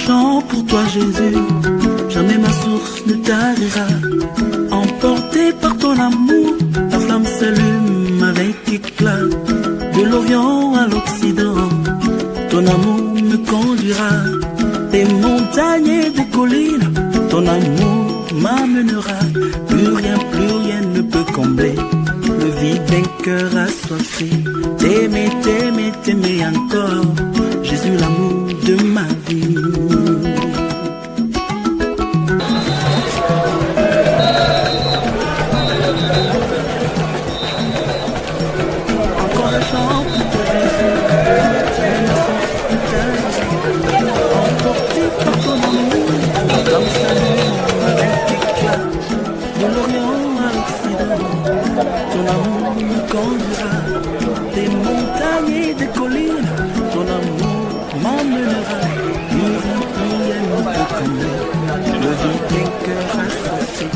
chant pour toi Jésus, jamais ma source ne tarira. Emporté par ton amour, la flamme s'allume avec éclat. De l'Orient à l'Occident, ton amour me conduira. Des montagnes et des collines, ton amour m'amènera. Plus rien ne peut combler le vide d'un cœur assoiffé. T'aimer, t'aimer, t'aimer encore, Jésus l'amour de ma vie. Encore un chant pour toi Jésus, jamais ma source ne tarira. Emporté par ton amour, la flamme s'allume avec éclat. De l'Orient à l'Occident, ton amour me conduira. Des montagnes et des collines, ton amour m'emmènera. Plus rien ne peut combler le vide d'un cœur assoiffé.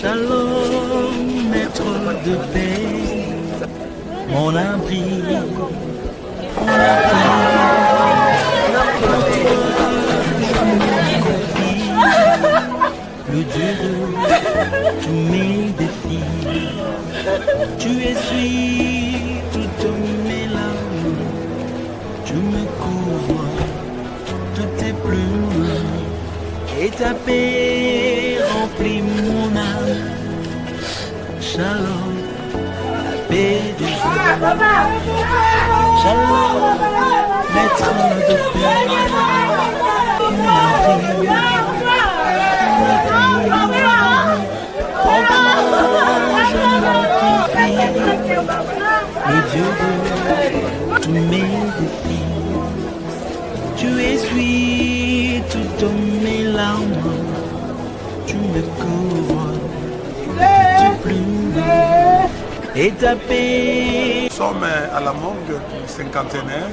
Shalom, maître de paix, mon abri, mon abri. Le Dieu de tous mes défis, tu essuies toutes mes larmes, tu me couvres toutes tes plumes, et ta paix remplit mon âme. Shalom, la paix de Dieu. Shalom, maître de paix, mon abri. Le Dieu de tous mes défis, tu essuies toutes mes larmes, tu me couvres de plumes et ta paix. Nous sommes à la morgue du cinquantenaire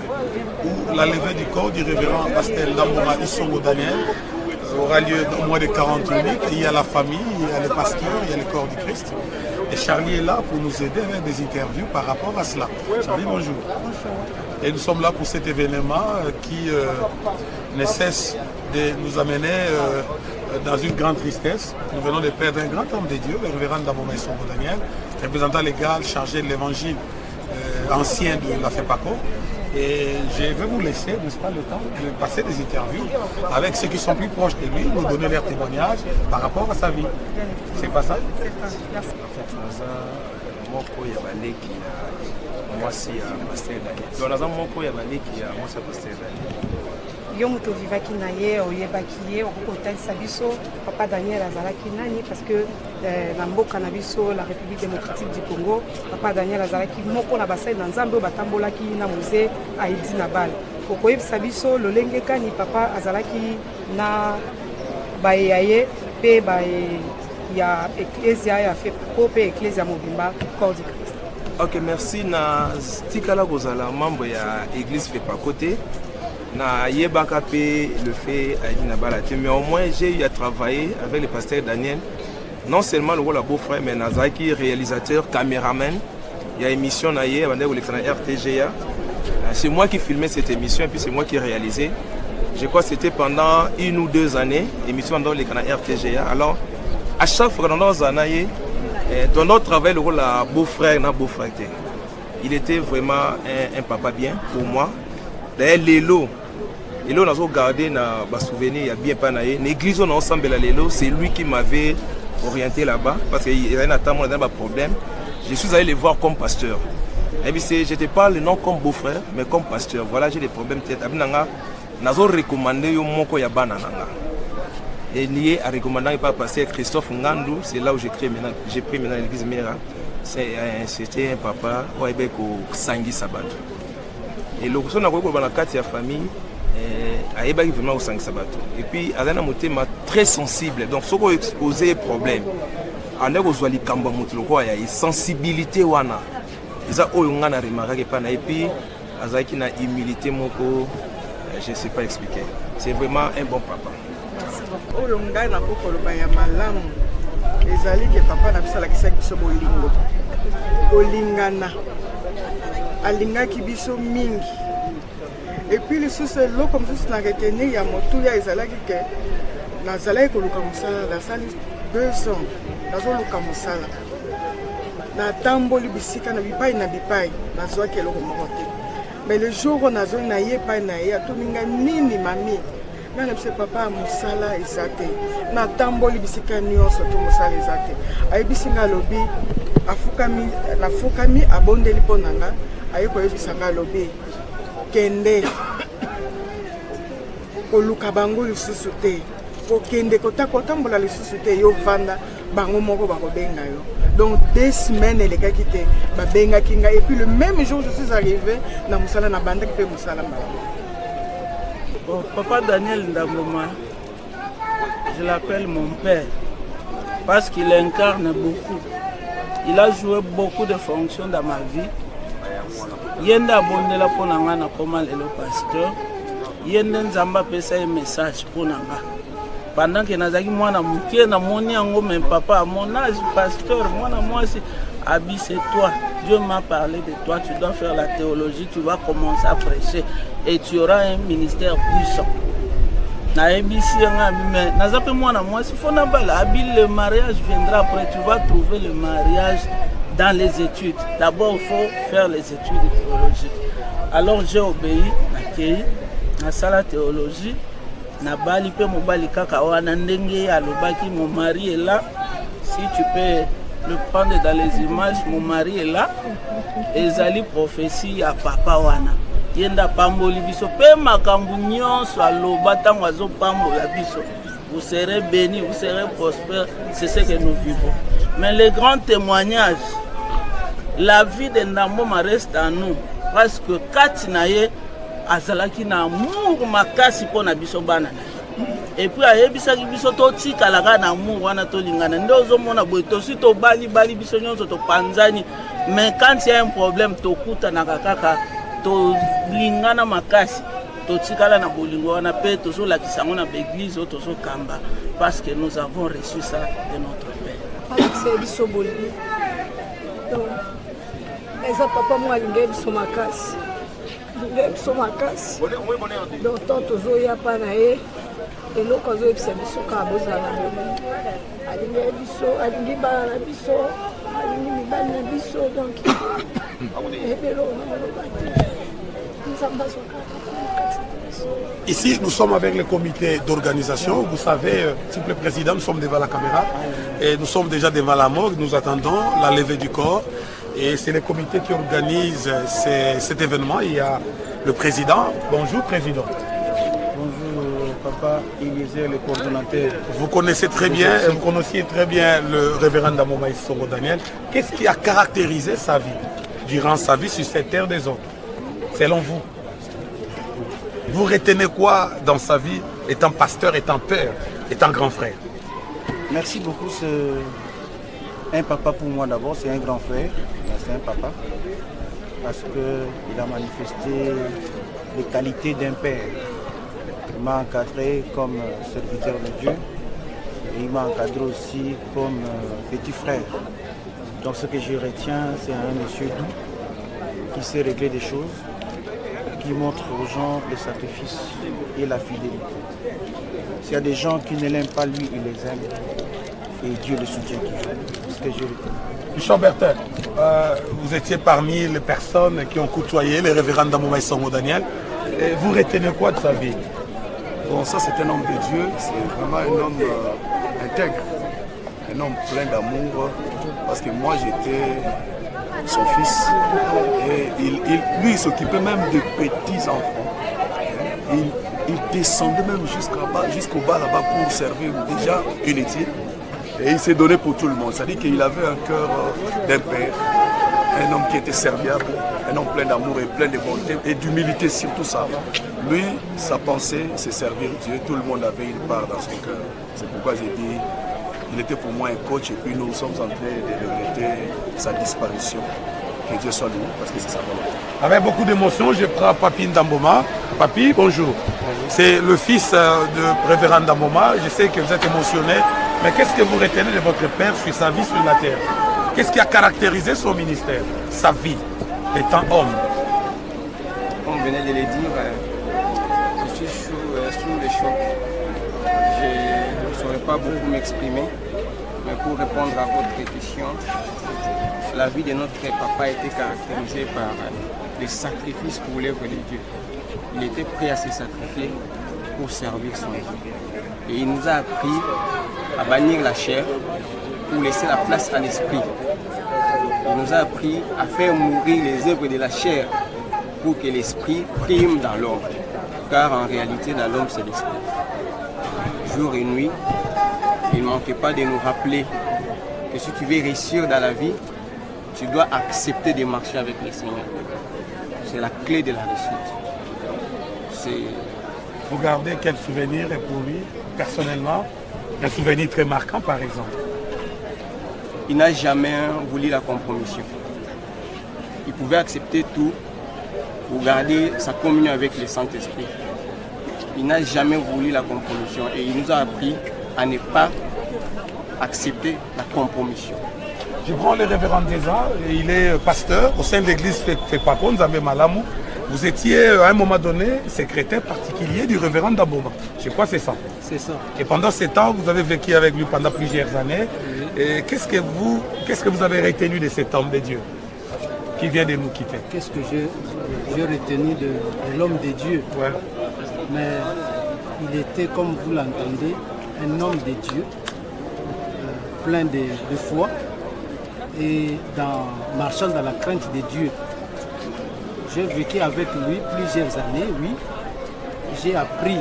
où la levée du corps du révérend pasteur Ndamboura Isongo Daniel aura lieu au moins de 40 minutes. Il y a la famille, il y a le pasteur, il y a le corps du Christ. Et Charlie est là pour nous aider avec des interviews par rapport à cela. Charlie, bonjour. Et nous sommes là pour cet événement qui ne cesse de nous amener dans une grande tristesse. Nous venons de perdre un grand homme de Dieu, le révérend Ndamboura Isongo Daniel, représentant légal chargé de l'évangile ancien de la FEPACO. Et je vais vous laisser, n'est-ce pas, le temps de passer des interviews avec ceux qui sont plus proches de lui, nous donner leur témoignage par rapport à sa vie. C'est pas ça? C'est ça, merci. En fait, moi, il y a moi, c'est pasteur Daniel. Donc, moi, il y a moi, c'est pasteur Daniel. Yo moto vivaki na ye oyebaki ye okokotalisa biso papa Daniel azalaki nani parce que na mboka na biso la République démocratique du Congo papa Daniel azalaki moko na basali na nzambe oyo batambolaki na musée Aïdi Nabal okoyebisa biso lolenge kani papa azalaki na bayeya ye mpe ya ecclesia ya FEPACO mpe ecclesia mobimba corps du Christ. Ok, merci. Na tikala kozala membre ya église FEPACO te na yebaka pe le fait Aïdi Nabal, mais au moins j'ai eu à travailler avec le pasteur Daniel, non seulement le rôle de beau-frère, mais Nazaki réalisateur, caméraman. Il y a une émission na ye avec le RTGA. C'est moi qui filmais cette émission et puis c'est moi qui réalisais. Je crois que c'était pendant 1 ou 2 années, émission dans le canal RTGA. Alors, à chaque fois que dans nos années, dans notre travail, le rôle de beau-frère, beau-frère. Il était vraiment un papa bien pour moi. D'ailleurs, Lélo, nous avons gardé nos souvenirs, il y a bien pas naïe. L'église, on a ensemble la Lélo, c'est lui qui m'avait orienté là-bas parce qu'il y avait un problème. Je suis allé les voir comme pasteur. Et puis, je ne te parle non comme beau-frère, mais comme pasteur. Voilà, j'ai des problèmes peut-être. Nous avons recommandé mon Yabana. Et lié à recommander par pasteur Christophe Ngandou, c'est là où j'ai pris maintenant l'église Mera. C'était un papa au Sangi Sabato. Et le son a la famille, ayebaki vraiment osangisa bato et puis aza na motema très sensible donc soki oexpose problème ande kozwa likambo ya moto lokola ya sensibilité wana eza oyo nga na remarkaki epa na ye puis azalaki na humilité moko je ne sais pas expliquer c'est vraiment un bon papa oyo ngai nakokoloba ya malamu ezali ke papa na biso alakisaki biso bolingo kolingana alingaki biso mingi et puis lisusu eloko mosusu na retenir ya motuya ezalaki ke nazalaki koluka mosala nasali 2 ans nazoluka mosala natamboli bisika na bipai nazwaki eloko moko te mais le jour oyo nazoi na ye epai na ye atominga nini mami nga na biso papa ya mosala eza te natamboli bisika nyonso to mosala eza te ayebisi nga alobi nafukami abondeli mpo na nga aye koyebisa nga alobi kende koluka bango lisusu te kokende kotambola lisusu te yo vanda bango moko bakobenga yo donc 2 semaines elekaki te babengaki nga et puis le même jour je suis arrivé na mosala na bandaki mpe mosala mbala. Bon, papa Daniel Ndangoma, je l'appelle mon père parce qu'il incarne beaucoup. Il a joué beaucoup de fonctions dans ma vie. Yenda bondela pour nanga na koma lelo pasteur. Yenda nzamba pesa un message pour nanga. Pendant que nazaki mwana mukie na moni yango même papa à mon âge pasteur mwana moi c'est Abi c'est toi. Dieu m'a parlé de toi, tu dois faire la théologie, tu vas commencer à prêcher et tu auras un ministère puissant. Na MBC mais nazape mwana moi si faut nabala Abi le mariage viendra après, tu vas trouver le mariage dans les études. D'abord, il faut faire les études théologiques. Alors, j'ai obéi, nakei, na sala théologie, na bali pe mobali kaka wana ndenge alobaki mon mari est là. Si tu peux le prendre dans les images, mon mari est là. Ezali prophétie à papa wana. Yenda pamboli biso pe makambu nyonso aloba tango azo pambola biso. Vous serez bénis, vous serez prospères, c'est ce que nous vivons. Mais les grands témoignages, la vie de Ndamboma reste en nous parce que Katinaye azalaki na amour makasi pona biso bana et puis ayebisaki biso to tikalaka na amour wana to lingana nde ozomona boye to si to bali biso nyonso to panzani mais quand il y a un problème to kuta na kaka to lingana makasi to tikala na bolingo wana pe to so lakisa ngona l'église to so kamba parce que nous avons reçu ça de notre père. C'est biso bolingo. Donc eza papa moi alingi biso makasi biso makasi donc tant tozoya pa na ye eloko azoyebisa biso kaka bozala bolingo alingi biso alingi bana na biso alingi mibali na biso donc ebeloko namaloba te nzambe azokaka. Ici, nous sommes avec le comité d'organisation. Vous savez, s'il vous plaît, président, nous sommes devant la caméra et nous sommes déjà devant la morgue. Nous attendons la levée du corps. Et c'est le comité qui organise cet événement. Il y a le président. Bonjour, président. Bonjour, papa Eliezer, le coordonnateur. Vous connaissez très bien, vous connaissiez très bien le révérend Ndamboma Songo Daniel. Qu'est-ce qui a caractérisé sa vie, durant sa vie sur cette terre des hommes, selon vous? Vous retenez quoi dans sa vie, étant pasteur, étant père, étant grand frère? Merci beaucoup. C'est un papa pour moi d'abord, c'est un grand frère, c'est un papa. Parce qu'il a manifesté les qualités d'un père. Il m'a encadré comme serviteur de Dieu. Et il m'a encadré aussi comme petit frère. Donc ce que je retiens, c'est un monsieur doux, qui sait régler des choses, qui montre aux gens le sacrifice et la fidélité. S'il y a des gens qui ne l'aiment pas, lui, il les aime. Et Dieu le soutient toujours. C'est ce que je retiens. Bishop Bertin, vous étiez parmi les personnes qui ont côtoyé le révérend Ndamboma Songo Daniel. Et vous retenez quoi de sa vie? Bon, ça c'est un homme de Dieu, c'est vraiment un homme intègre, un homme plein d'amour, parce que moi j'étais son fils et lui il s'occupait même de petits enfants. Il descendait même jusqu'au bas là-bas pour servir déjà unité. Et il s'est donné pour tout le monde. C'est-à-dire qu'il avait un cœur d'un père, un homme qui était serviable, un homme plein d'amour et plein de bonté et d'humilité, surtout ça. Lui, sa pensée, c'est servir Dieu. Tout le monde avait une part dans son cœur. C'est pourquoi j'ai dit, il était pour moi un coach et puis nous sommes en train de regretter sa disparition. Que Dieu soit loué parce que c'est sa volonté. Avec beaucoup d'émotion, je prends Papi Ndamboma. Papi, bonjour. C'est le fils de révérend Ndamboma. Je sais que vous êtes émotionné, mais qu'est-ce que vous retenez de votre père sur sa vie sur la terre? Qu'est-ce qui a caractérisé son ministère, sa vie, étant homme? Comme venait de le dire, je suis sous le choc. Je ne saurais pas beaucoup m'exprimer, mais pour répondre à votre question, la vie de notre papa a été caractérisée par le sacrifice pour l'œuvre de Dieu. Il était prêt à se sacrifier pour servir son Dieu. Et il nous a appris à bannir la chair pour laisser la place à l'esprit. Il nous a appris à faire mourir les œuvres de la chair pour que l'esprit prime dans l'homme. Car en réalité, dans l'homme, c'est l'esprit. Jour et nuit, il ne manquait pas de nous rappeler que si tu veux réussir dans la vie, tu dois accepter de marcher avec le Seigneur. C'est la clé de la réussite. Vous gardez quel souvenir pour lui, personnellement? Un souvenir très marquant, par exemple? Il n'a jamais voulu la compromission. Il pouvait accepter tout pour garder sa communion avec le Saint-Esprit. Il n'a jamais voulu la compromission et il nous a appris à ne pas accepter la compromission. Je prends le révérend Deza, il est pasteur au sein de l'église Fepako, Nzambe Malamu. Vous étiez à un moment donné secrétaire particulier du révérend Ndamboma. Je crois que c'est ça. C'est ça. Et pendant ce temps, vous avez vécu avec lui pendant plusieurs années. Et qu'est-ce que vous avez retenu de cet homme de Dieu qui vient de nous quitter? Qu'est-ce que j'ai retenu de l'homme de Dieu? Ouais. Mais il était, comme vous l'entendez, un homme de Dieu, plein de foi. Et marchant dans la crainte de Dieu, j'ai vécu avec lui plusieurs années, oui. J'ai appris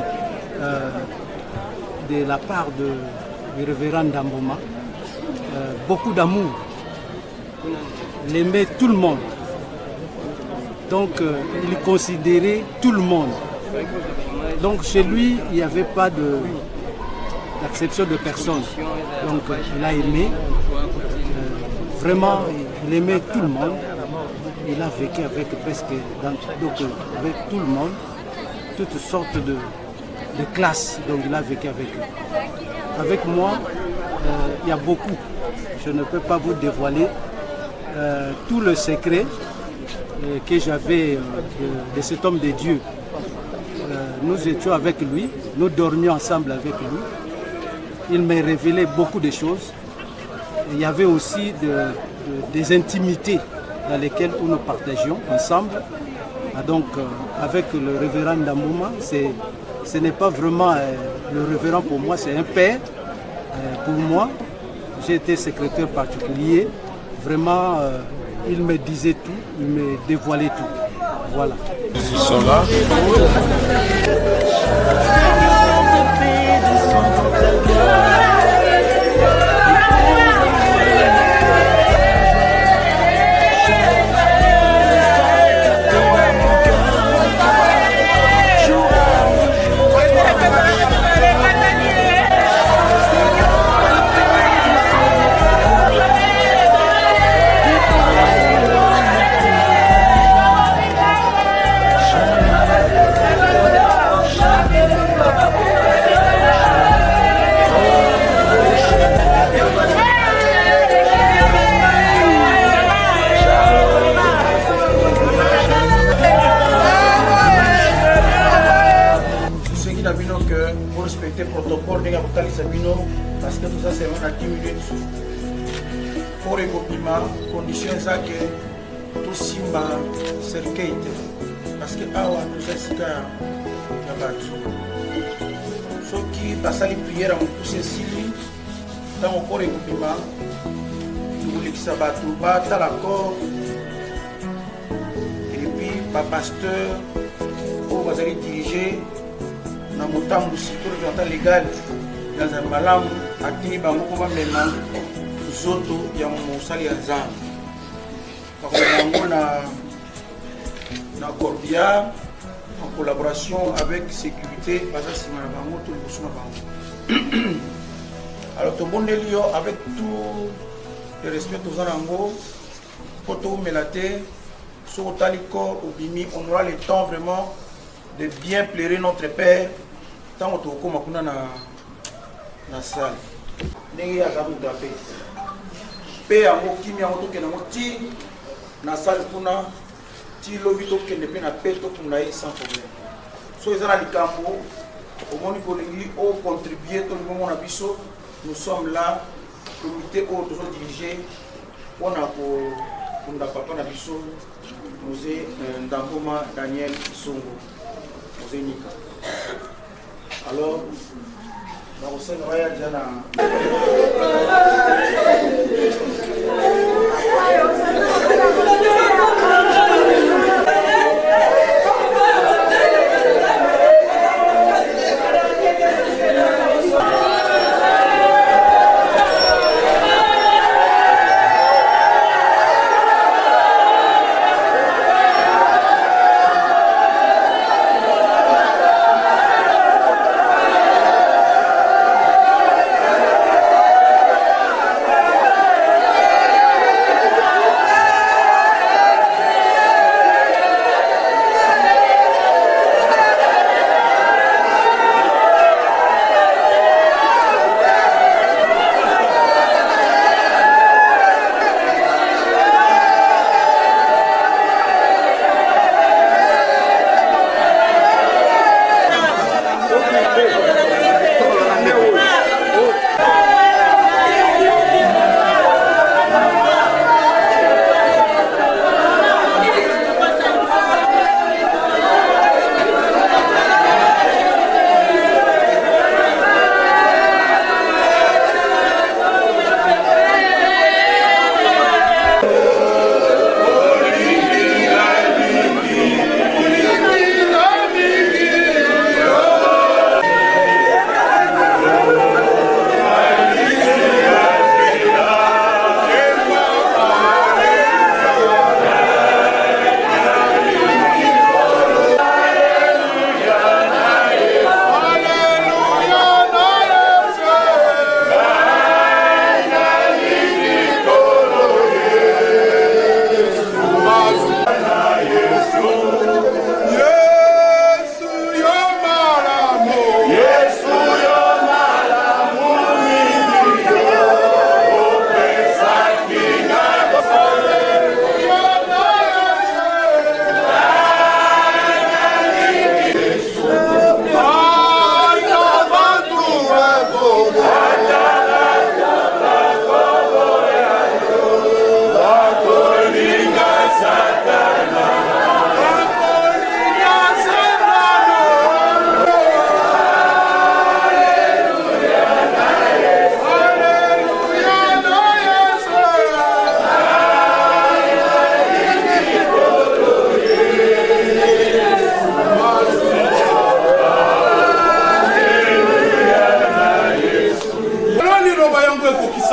de la part du révérend Ndamboma beaucoup d'amour. Il aimait tout le monde. Donc il considérait tout le monde. Donc chez lui, il n'y avait pas d'acception de personne. Donc il a aimé. Vraiment, il aimait tout le monde. Il a vécu avec avec tout le monde, toutes sortes de classes. Donc il a vécu avec eux. Avec moi, il y a beaucoup. Je ne peux pas vous dévoiler tout le secret que j'avais de cet homme de Dieu. Nous étions avec lui, nous dormions ensemble avec lui. Il m'a révélé beaucoup de choses. Il y avait aussi des intimités dans lesquelles nous partagions ensemble. Donc avec le révérend Ndamboma, ce n'est pas vraiment le révérend pour moi, c'est un père pour moi. J'ai été secrétaire particulier. Vraiment, il me disait tout, il me dévoilait tout. Voilà. Ils sont là. Pour respecter le protocole, parce que tout ça c'est à 10 minutes. Pour les conditions que tout simba cercueil. Parce que awa tout ça c'est à ceux qui passent les prières en tous ces signes, dans le corps et tout le sabbat, tout bas, dans l'accord. Et puis, par pasteur, pour vous allez diriger. Na motambu surtout le temps légal dans un malam akini bango ko bamema zoto ya mosali ya nzambe. Kwa bango na dans Corbillard, en collaboration avec Sécurité, alors tout le monde est lié avec tout le respect de Zanango, pour tout mélater, sur Taliko, au Bimi, on aura le temps vraiment de bien plairer notre Père, tant qu'on comme dans la salle. N'est-ce pas Père, à qui m'a montré que dans la salle pour nous, si l'objet que ne peut pas payer tout pour nous sans problème. So ils ont les camps, au moment où l'église a contribué tout le monde à Bissau, nous sommes là, comité où nous sommes dirigés, on a pour nous papa à Bissau, nous sommes Ndamboma Daniel Songo, nous sommes Nika. Alors, nous sommes Raya Diana.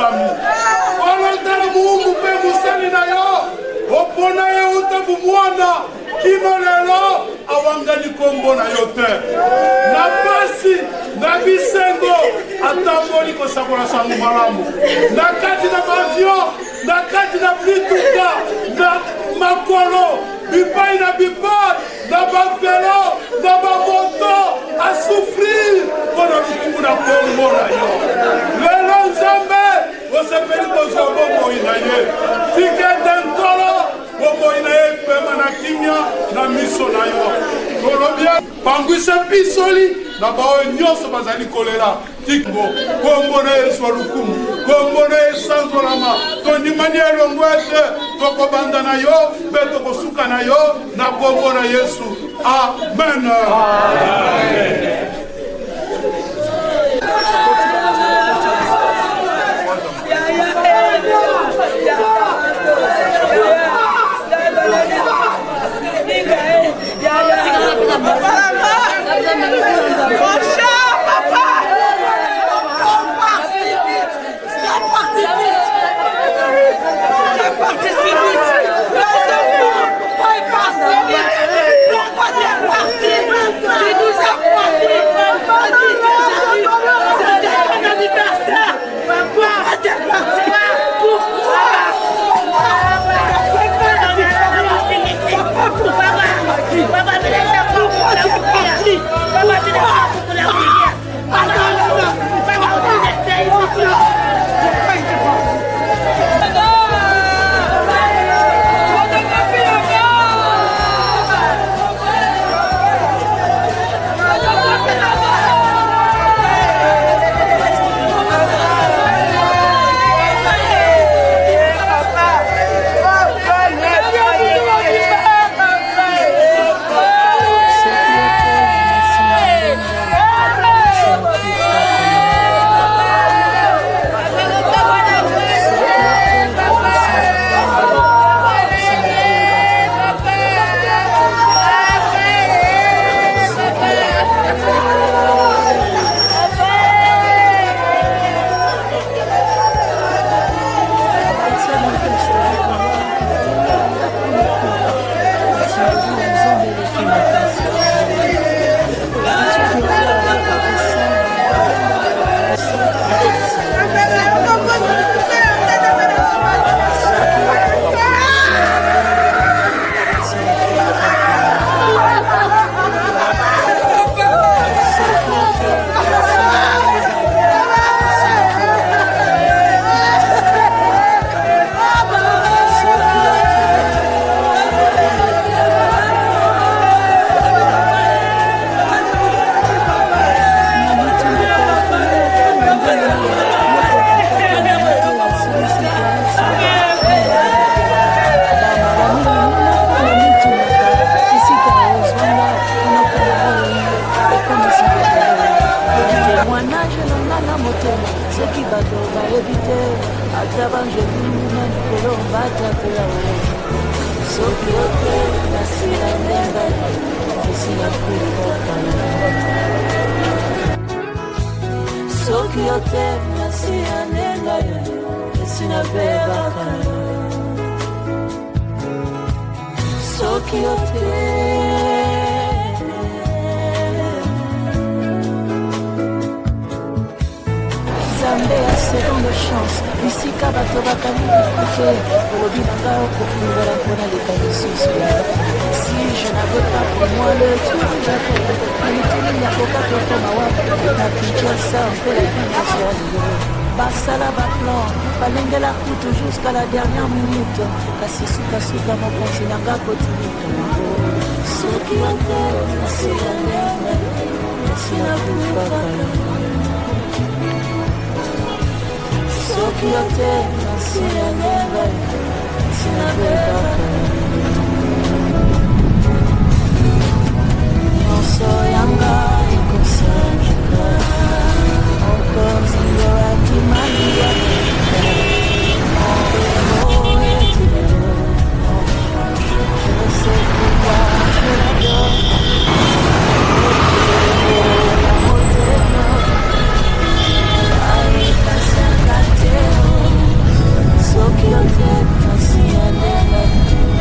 Amen. Participe vite. bato bayebi ata banjolina likolo batata yawe soki yo te nasi na ndenga esi na kufokana soki yo te nasi na ndenga esi na bebakana soki yo te Zambé a seconde chance bisika bato bakani bikuke olobi na ngai okofungola mpona lekalisusu si je n'avais pas pour moi le tour du Japon manituni nyakoka tokoma wapi na Kinshasa mpe la kinasialio basala baplan balengela kutu jusqu'à la dernière minute kasi sukasuka mokonzi na nga kotimika yango soki yote nasi ya ndenge nasi na kufakala soki yo te nasi ya ndenge nasi na bebaka nyonso yanga ekosangika mokonzi yo akimalia mon héros est heureux je sais pourquoi je l'adore soki yo te nasi ya ndenge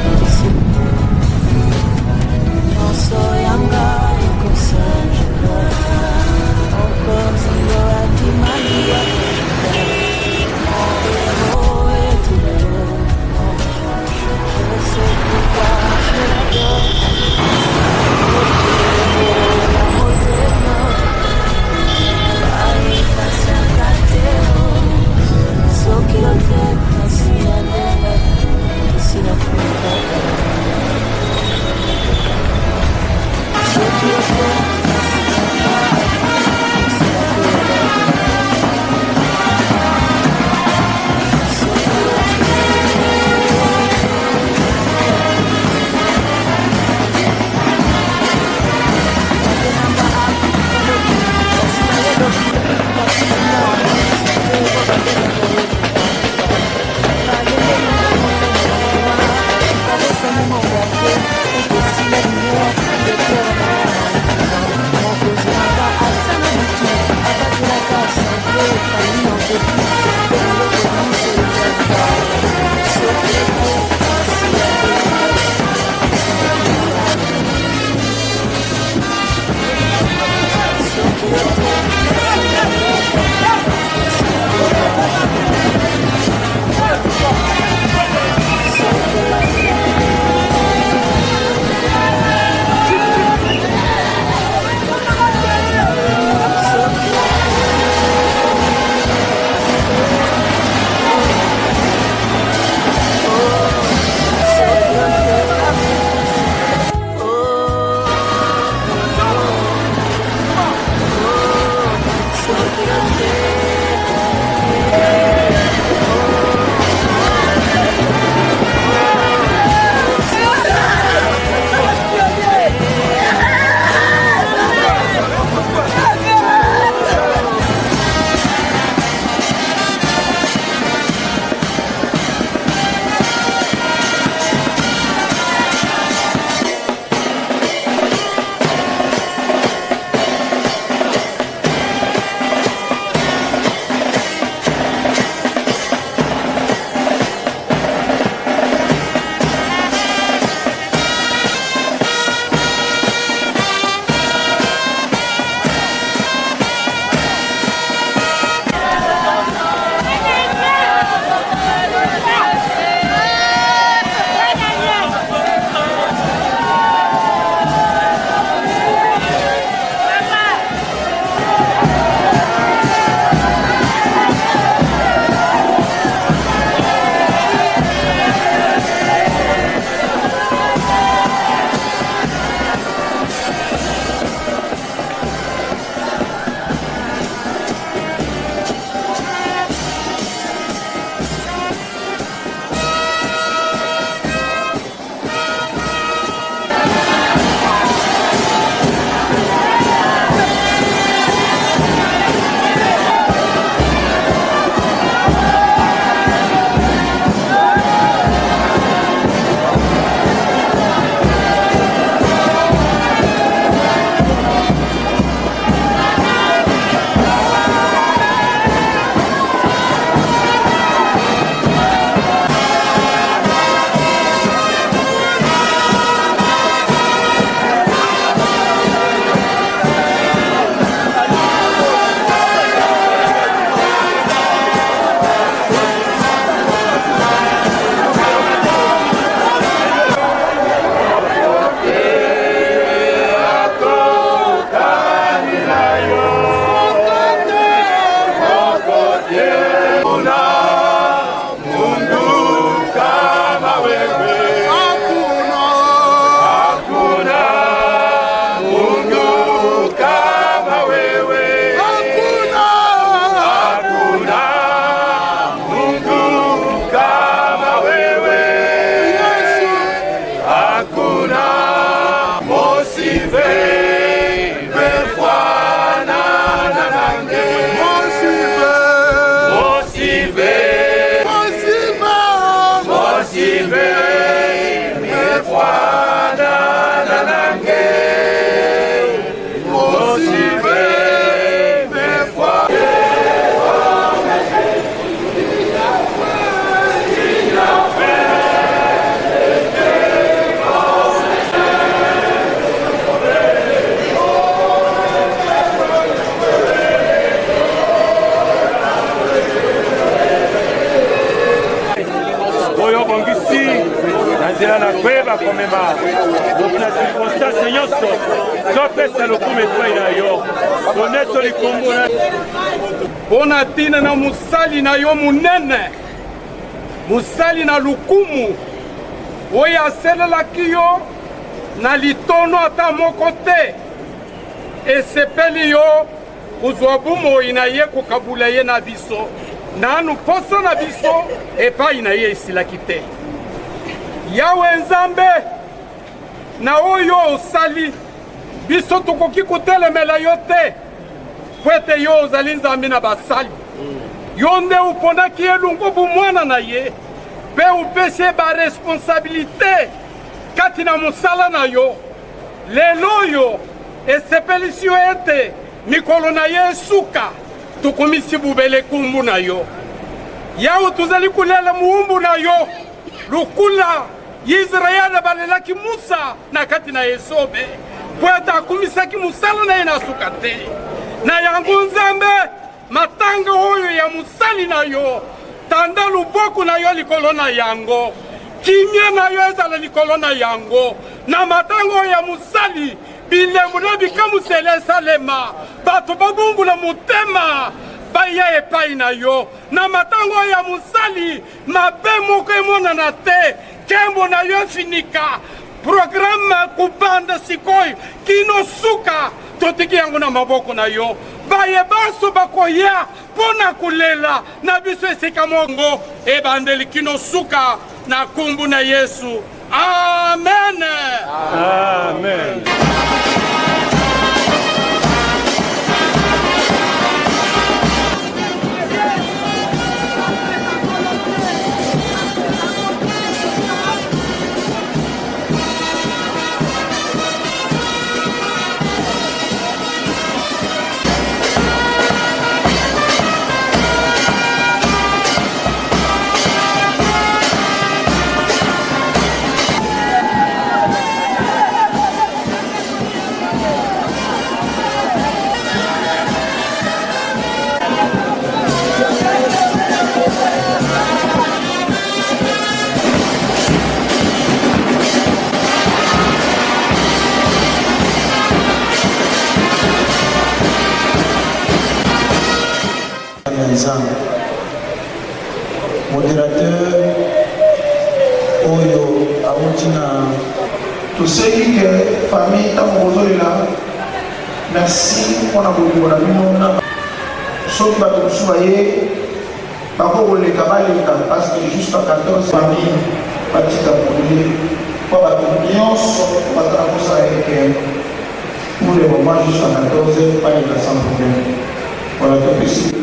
ya komema na circonstance nyonso topesa lokumu epai na yo tone tolikombo mpo na ntina na mosali na yo monene mosali na lukumu oyo asalelaki yo na litono ata moko te esepeli yo kozwa bomoi na ye kokabula ye na biso nanu poso na biso epai na ye esilaki te yawe nzambe na oyo osali biso tokoki kotelemela yo te po ete yo ozali nzambe na basali yo nde uponaki elongo bomwana na ye mpe upesi ye baresponsabilite kati na mosala na yo lelo oyo esepelisi yo ete mikolo na ye esuka tokomisi bubele kumbu na yo yawe tozali kolela muumbu na yo lukula Israele balelaki Musa na kati na esobe po ete akumisaki mosala na ye na suka te na yango nzambe matanga oyo ya mosali na yo tanda luboko na yo likolo na yango kimia na yo ezala likolo na yango na matanga oyo ya mosali bilembo na bikamusele esalema bato babumbula motema baya epai na yo na matanga oyo ya mosali mabe moko emonana te kembo na yo efinika programe kubanda sikoyo kino suka totiki yango na maboko na yo baye baso bakoya pona kulela na biso esika mongo ebandeli kino suka na kumbu na Yesu. Amen. Amen. Modérateur Oyo Aoutina, tout ce qui est famille là, merci pour la bonne sauf que vous soyez par rapport les camarades parce que jusqu'à 14 familles parties d'abonner pour la communion pour le moment jusqu'à 14 pas de sans problème. Voilà tout ici.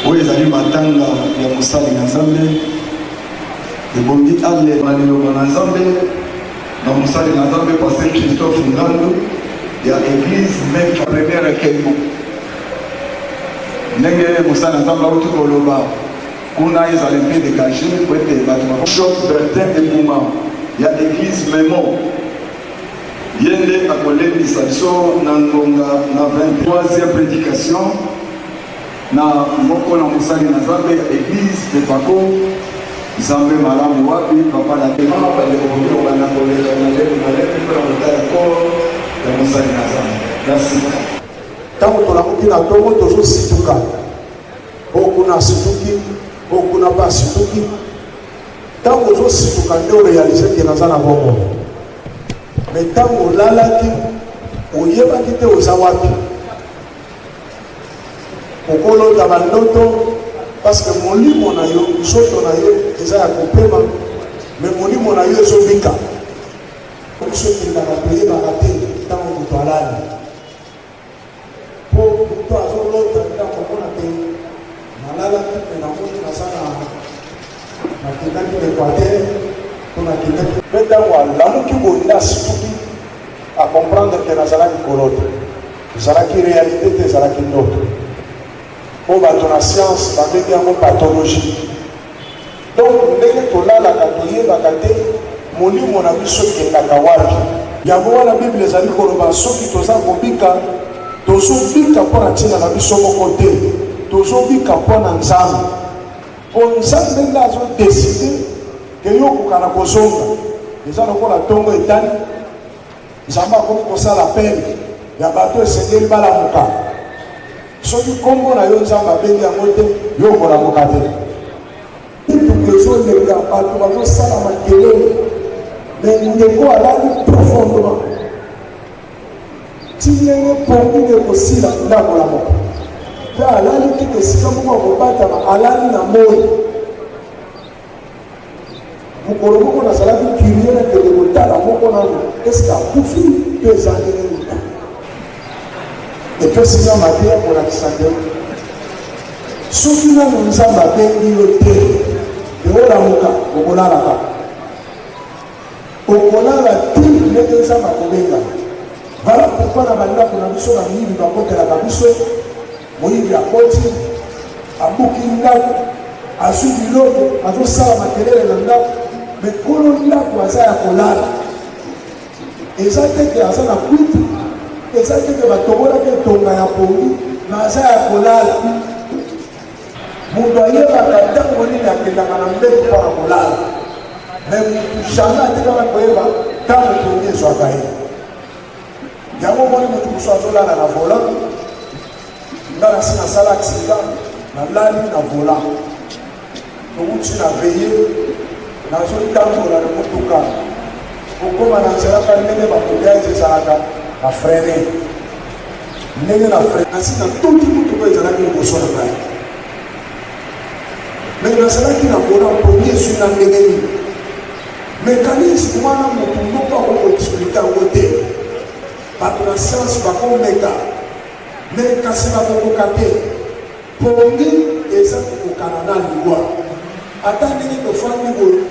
oyo ezali matanga ya mosali na nzambe ebongi ale malilongo na nzambe na mosali na nzambe paster Christophe Ngandu ya église mec première keimo ndenge mosali na nzambe auti koloba kuna ezali mpe dégagé po ete bato bashop Bertin Ebuma ya église memo ye nde akolembisa biso na ngonga na 23e prédication na moko na mosali na nzambe ya église de Pako nzambe malamu wapi papa na tema balekobioba na koleka na lelo na lelo mpona motala koro ya mosali na nzambe. Merci. Ntango tolamuki na ntongo tozosituka okuna asituki okuna mpe asituki ntango ozosituka nde orealizeke naza na bongo me ntango olalaki oyebaki te oza wapi okolota bandoto parce que molimo na yo nzoto na yo eza ya kopema me molimo na yo ezobika soki ndaka toyebaka te ntango moto alali mpo moto azolota ntango omona te nalalaki me namoni naza nakendaki na équateur mpo nakendaki mpe ntango alamuki boye nde asituki acomprendre ke nazalaki kolota ezalaki réalité te ezalaki ndoto mpo bato na science babengi yango pathologie. Donc ndenge tolalaka toyebaka te molimo na biso ekendaka wapi. Yango wana Bible ezali koloba soki toza kobika tozobika mpo na ntina na biso moko te tozobika mpo na Nzambe. Po Nzambe nde azodeside ke yo okokana kozonga eza lokola ntongo etani nzambe akomi kosala pene ya bato esengeli balamuka soki nkombo na yo nzambe abengi yango te yo okolamuka te ituku ezoleka bato bazosala makelele me ndeko alali profondement ti ndenge pongi ekosila ndambola moko mpe alali keke esika moko akobatama alali na moi mokolo moko nazalaki curie nakende kotala moko nano eske akufi mpe eza ndenge luta epesi nga mateya kolakisa te soki nano nzambe abengi yo te eolamuka okolalaka okolala te ndenge nzambe akobenga vala pourkui na bandako na biso bayibi bakotelaka biso moyibi akoti abuki ndako azwi biloko azosala makelele na ndako me kolo ndako aza ya kolala eza teke aza na kwiti eza teke batobolaki etonga ya pongi na aza ya kolala moto ayebaka ntango nini akendaka na mbeto mpona kolala me motu jamai atekaka koyeba ntango pongi ezwaka ye yango moni motu mosu azolala na volant nga nasi nasala accident nalali na volant tokuti na veye nazotambola na motuka okoma na nzelaka ndenge bakodeage ezalaka na frene ndenge na frene nasi na toki motuka ezalaki liboso na ngai me nazalaki na volant pongi ezwi na ndenge nini mécanisme wana motu moko akokoexplike yango te bato na science bakomeka me kasi bakokoka te pongi eza kokokana na liwa ata ndenge tofandi boye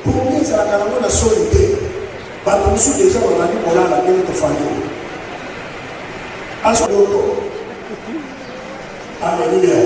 pongi ezalaka nango na soli te bato mosusu deja babandi kolala ndenge tofandi boye asoyoto alleluya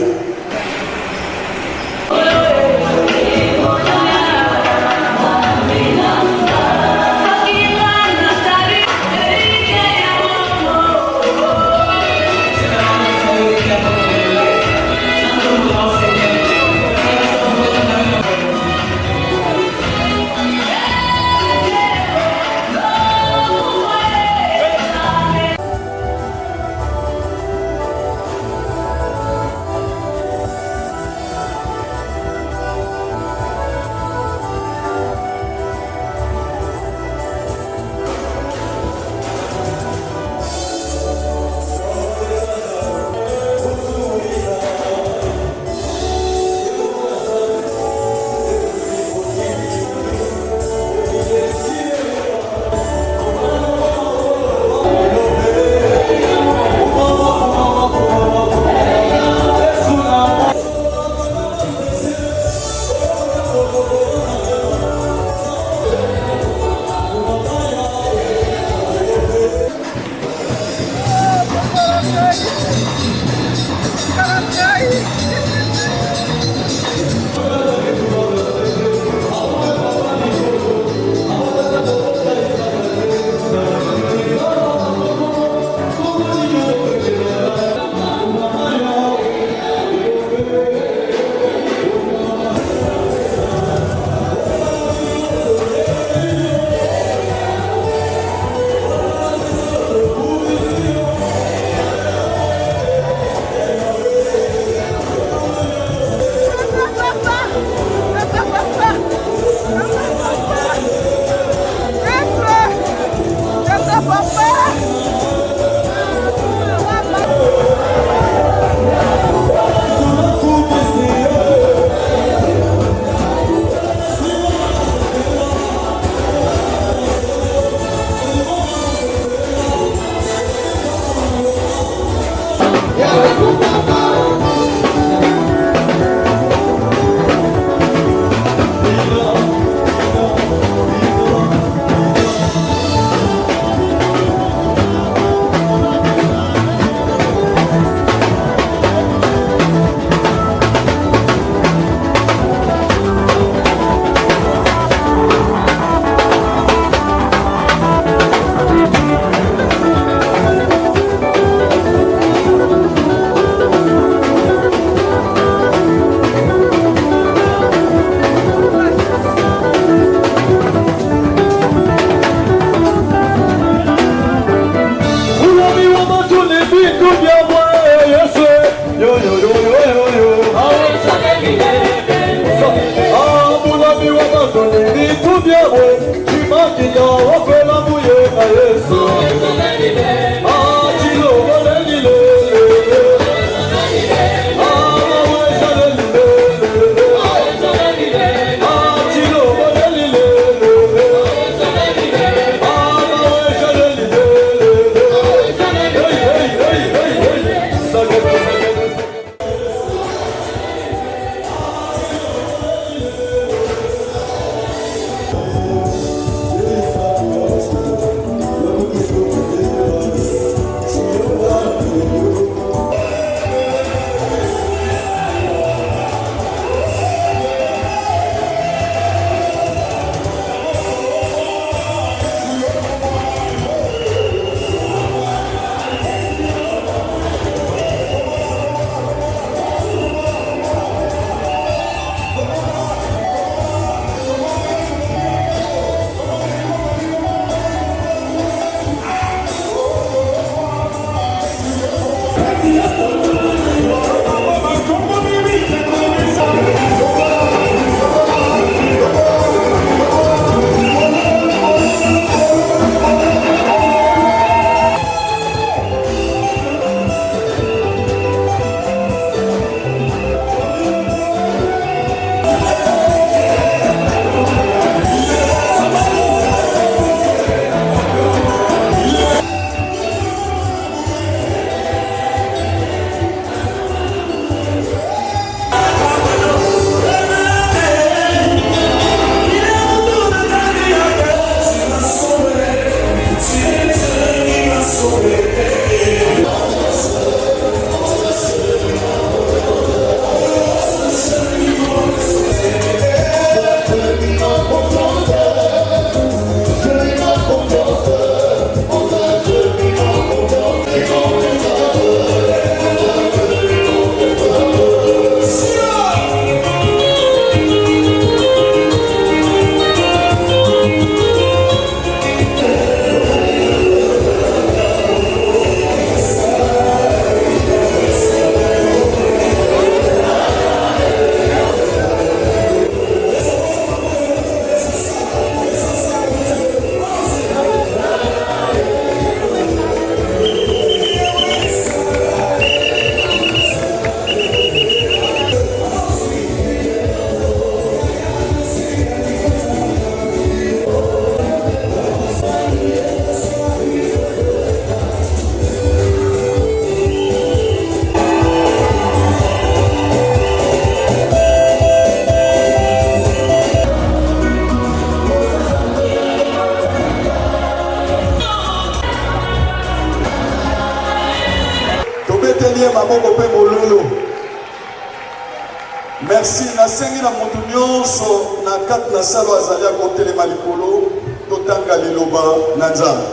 Merci nasengi na moto nyonso na kati na salo azali ya kotelema likolo totanga liloba na Nzambe.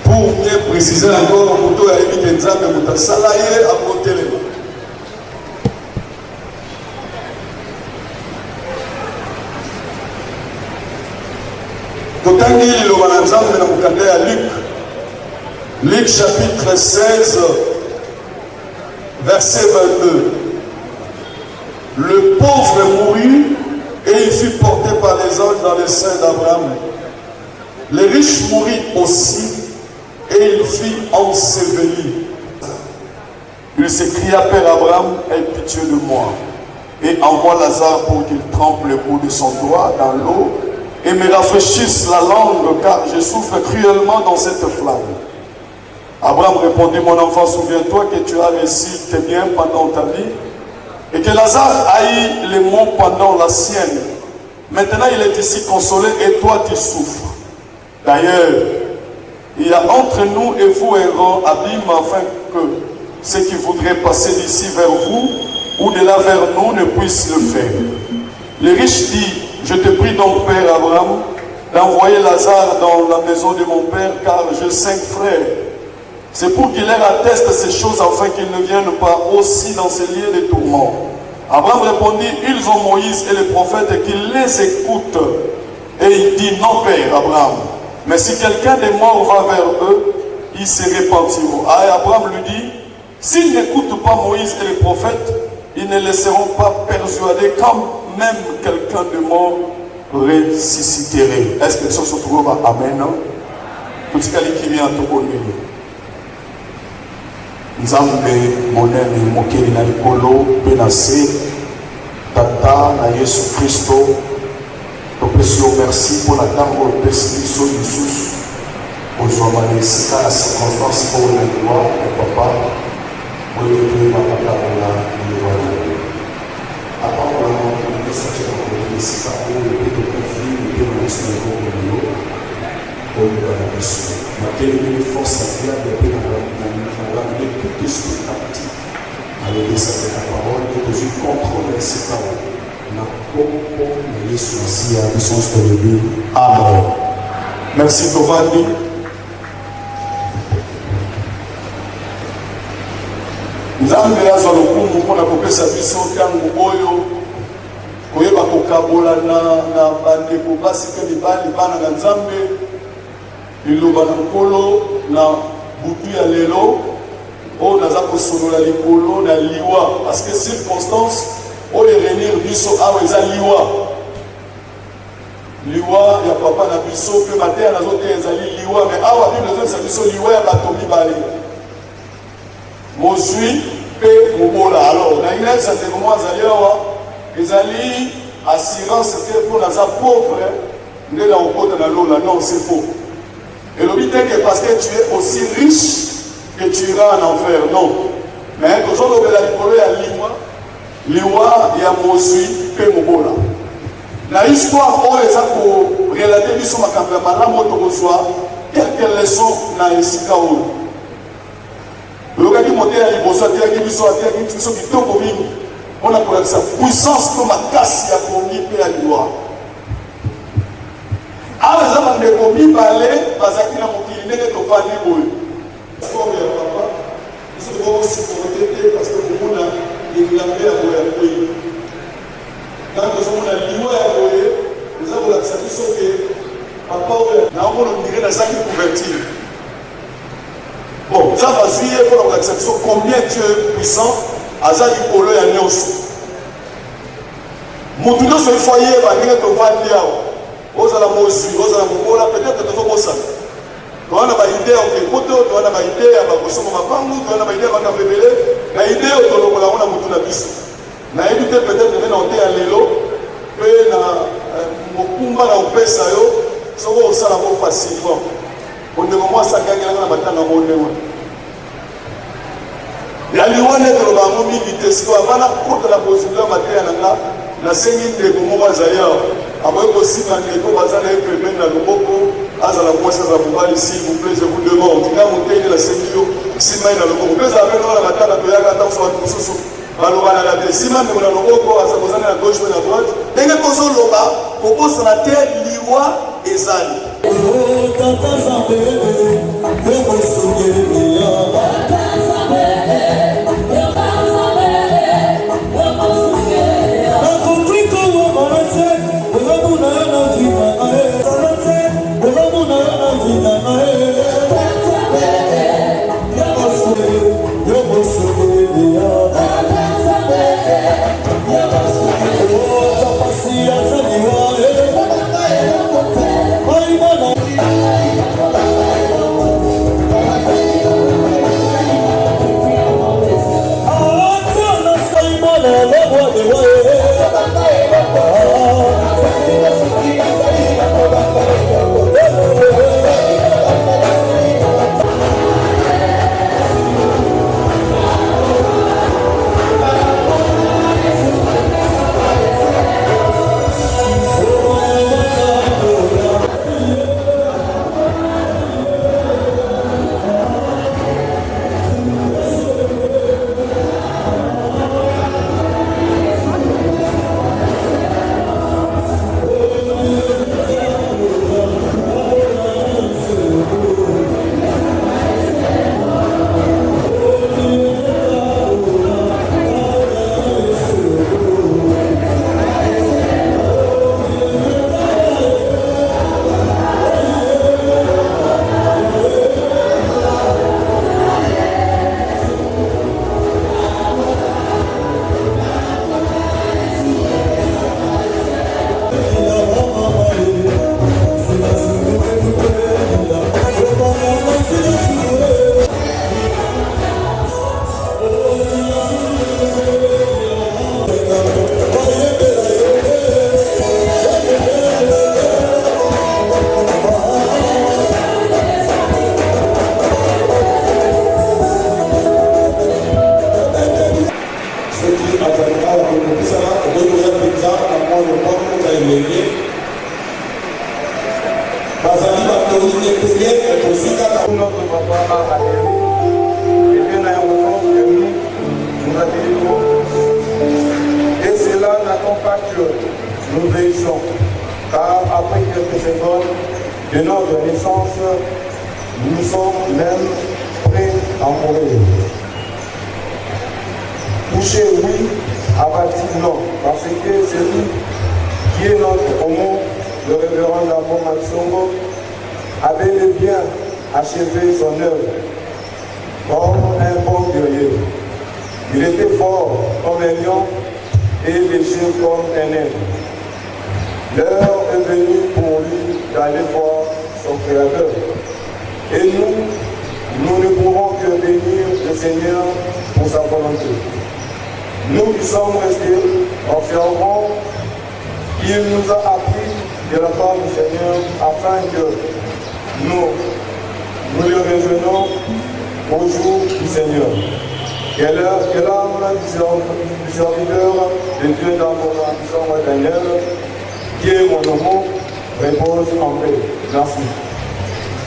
Pour bien préciser encore moto ya yebi ke Nzambe moto asala ye akotelema. Totangi liloba na Nzambe na mokanda ya Luc chapitre 16 verset 22. Le pauvre mourut et il fut porté par les anges dans le sein d'Abraham. Le riche mourut aussi et il fut enseveli. Il s'écria, Père Abraham, aie pitié de moi et envoie Lazare pour qu'il trempe le bout de son doigt dans l'eau et me rafraîchisse la langue, car je souffre cruellement dans cette flamme. Abraham répondit, mon enfant, souviens-toi que tu as réussi tes biens pendant ta vie et que Lazare haït les maux pendant la sienne. Maintenant, il est ici consolé et toi, tu souffres. D'ailleurs, il y a entre nous et vous un grand abîme afin que ceux qui voudraient passer d'ici vers vous ou de là vers nous ne puissent le faire. Le riche dit, je te prie donc, Père Abraham, d'envoyer Lazare dans la maison de mon père, car j'ai 5 frères. C'est pour qu'il leur atteste ces choses afin qu'ils ne viennent pas aussi dans ces lieux de tourment. Abraham répondit, ils ont Moïse et les prophètes et qu'ils les écoutent. Et il dit, non, Père Abraham, mais si quelqu'un des morts va vers eux, ils se repentiront. Et Abraham lui dit, s'ils n'écoutent pas Moïse et les prophètes, ils ne les seront pas persuadés quand même quelqu'un de mort ressusciterait. Est-ce que ça se trouve? Amen. Tout ce qui vient tout bon. Nzambe monene mokeli na likolo pe na se tata na Yesu Kristo topesi yo merci pour la ntango opesi biso lisusu kozwama na esika na circonstance oyo na liwa ya papa oyo toyebakakabola liwa na yo apakolama topesaki na koleka esika oyo pe tokofi pe na biso na ekoko na yo oyoka na biso makeleli force agréable pe na ramener tout esprit actif à l'obéissance de la parole et de je contrôle ces paroles. Na popo na Yesu Masiya bisonso tolobi. Amen. Merci Tovandi. Nzambe azwa lokumu mpona kopesa biso ntango oyo koyeba kokabola na bandeko basi pe mibali bana na Nzambe liloba na nkolo na butu ya lelo oyo naza kosolola likolo na liwa parce que circonstance oyo erenir biso awa eza liwa ya papa na biso mpe mateya nazoteya ezali liwa mais awa bible ezolisa biso liwa ya bato mibale mozwi mpe mobola alors na inesa ndeko moko azali awa ezali assurance te mpo naza pauvre nde na okota na lola non c'est faux elobi te que parce que tu es aussi riche que tu iras en enfer non mais tozolobela likolo ya liwa ya mozwi mpe mobola na histoire oyo eza korelate biso makambo ya malamu oyo tokozwa quelques leçons na esika oyo oyokaki mote ya liboso atiaki biso kitoko mingi mpona kolakisa puissance to makasi ya komi mpe ya liwa awa eza bandeko mibale bazalaki na mokili ndenge tofandi boye sport ya papa biso tokokosiporte te parce que komona evilambe ya boye ya kwei ntango tozomona liwa ya boye eza kolakisa biso ke papa oyo naomona ondire nazalaki couverture bon eza bazwi ye mpona kolakisa biso combien dieu puissant aza likolo ya nyonso motu nyonso ifo yeba ndenge tovandi awa ozala mozwi ozala mobola peut-être tozobosana towana baide ya okekote oyo towana baide ya bakosoma mapangu towana baide ya bakavebele na ide oyo tolokola ngo na motu na biso nayebi te peut-être nde na ote ya lelo mpe na mokumba na opesa yo soki osala ngo facilement ondeko mwasi akangelanga na batanga ngo ndewe ya liwa nde toloba yango mingi te siko avana kotala kozula mateya na nga nasengi ndeko moko azali awa akoki kosimba ndeko baza na ye pembeni na loboko azala mwasi azala mobali s'il vous plaît je vous demande nga moteni nasengi yo simba ye na loboko mpe ezala mpe nona matanga toyaka ata koso bato mosusu balobanaka te simba ndeko na loboko aza kozanga na gauche mpe na droite ndenge kozoloba kobosana te liwa ezali Et cela n'attend pas que nous veillons, car après quelques secondes de notre naissance, nous sommes même prêts à mourir. Touché, oui, abattu, non, parce que celui qui est notre homo, le révérend Lambon Matsongo, avait bien achevé son œuvre comme un bon guerrier. Il était fort comme un lion et léger comme un aigle. L'heure est venue pour lui d'aller voir son Créateur. Et nous ne pouvons que bénir le Seigneur pour sa volonté. Nous qui sommes restés observons qu'il nous a appris de la part du Seigneur afin que nous le rejoignons au jour du Seigneur. Que l'âme du serviteur de Dieu dans mon ambition Daniel, qui est mon nom, repose en paix. Merci.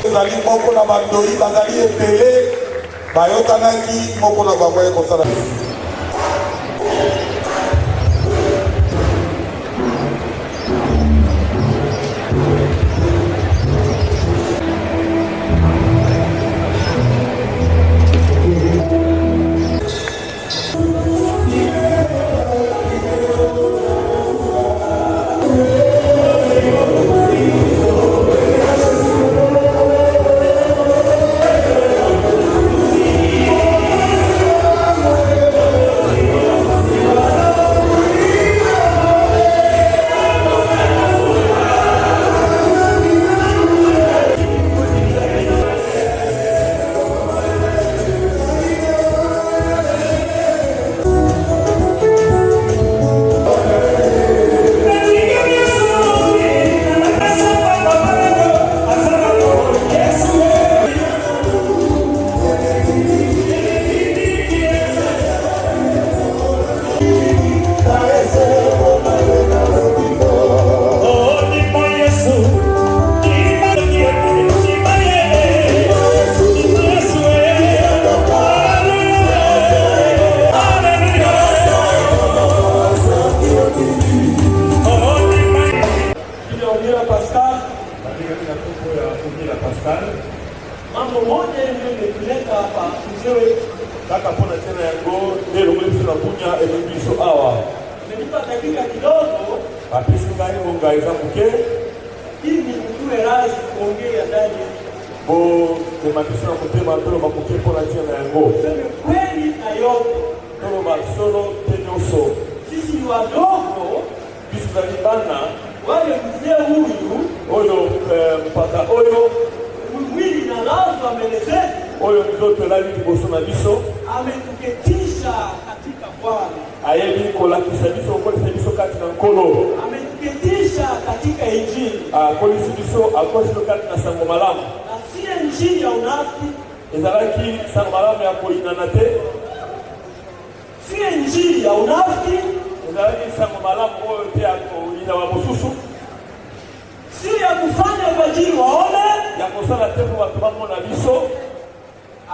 ezali moko na bandoi bazali ebele bayokanaki moko na bango ekosala mambo moja imetuleta hapa mzee kaka pona tena yango leo mwetu tunakunya ebiso awa nimenipa dakika kidogo papisi ngani ongaiza mke hivi mtuwe razi kuongea ndani bo tematisa kutema pelo makuke pona tena yango sema kweli na yote kama masolo tenyoso sisi ni wadogo bisu za libana wale mzee huyu oyo mpaka oyo mwili na lazwa mbele zetu oyo mzoto lali liboso na biso ametuketisha katika Bwana ayebi kolakisa biso kolisa biso kati na nkolo ametuketisha katika injili kolisa biso akolisa kati na sango malamu na si injili ya unafiki ezalaki sango malamu ya koinana te si injili ya unafiki ezalaki sango malamu oyo te ya koina wa mosusu si ya kufanya kwa ajili waone ya kusala tembo watu wamo na biso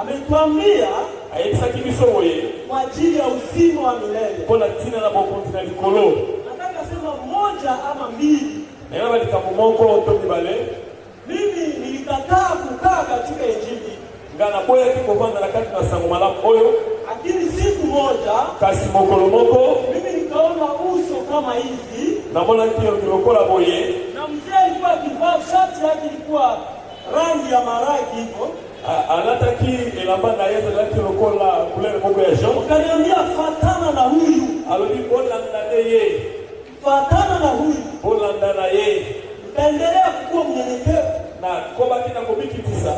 ametuambia ayebisaki biso woye kwa ajili ya uzima wa milele pona tina na bokonzi na likolo nataka sema moja ama mbili na yaba likamomoko otoki bale mimi nilikataa kukaa katika injili ngana boya kikovanda na kati na sango malamu oyo lakini siku moja kasi mokolo moko mimi nikaona uso kama hivi na mbona kio kilokola boye na mzee alikuwa akivaa shati yake ilikuwa rangi ya maragi hivyo anataki elamba na yeye laki lokola couleur moko ya jaune kaniambia fatana na huyu alodi bona ndane ye fatana na huyu bona ndana ye utaendelea kuwa mnyenyekevu na koba kina kubiki tisa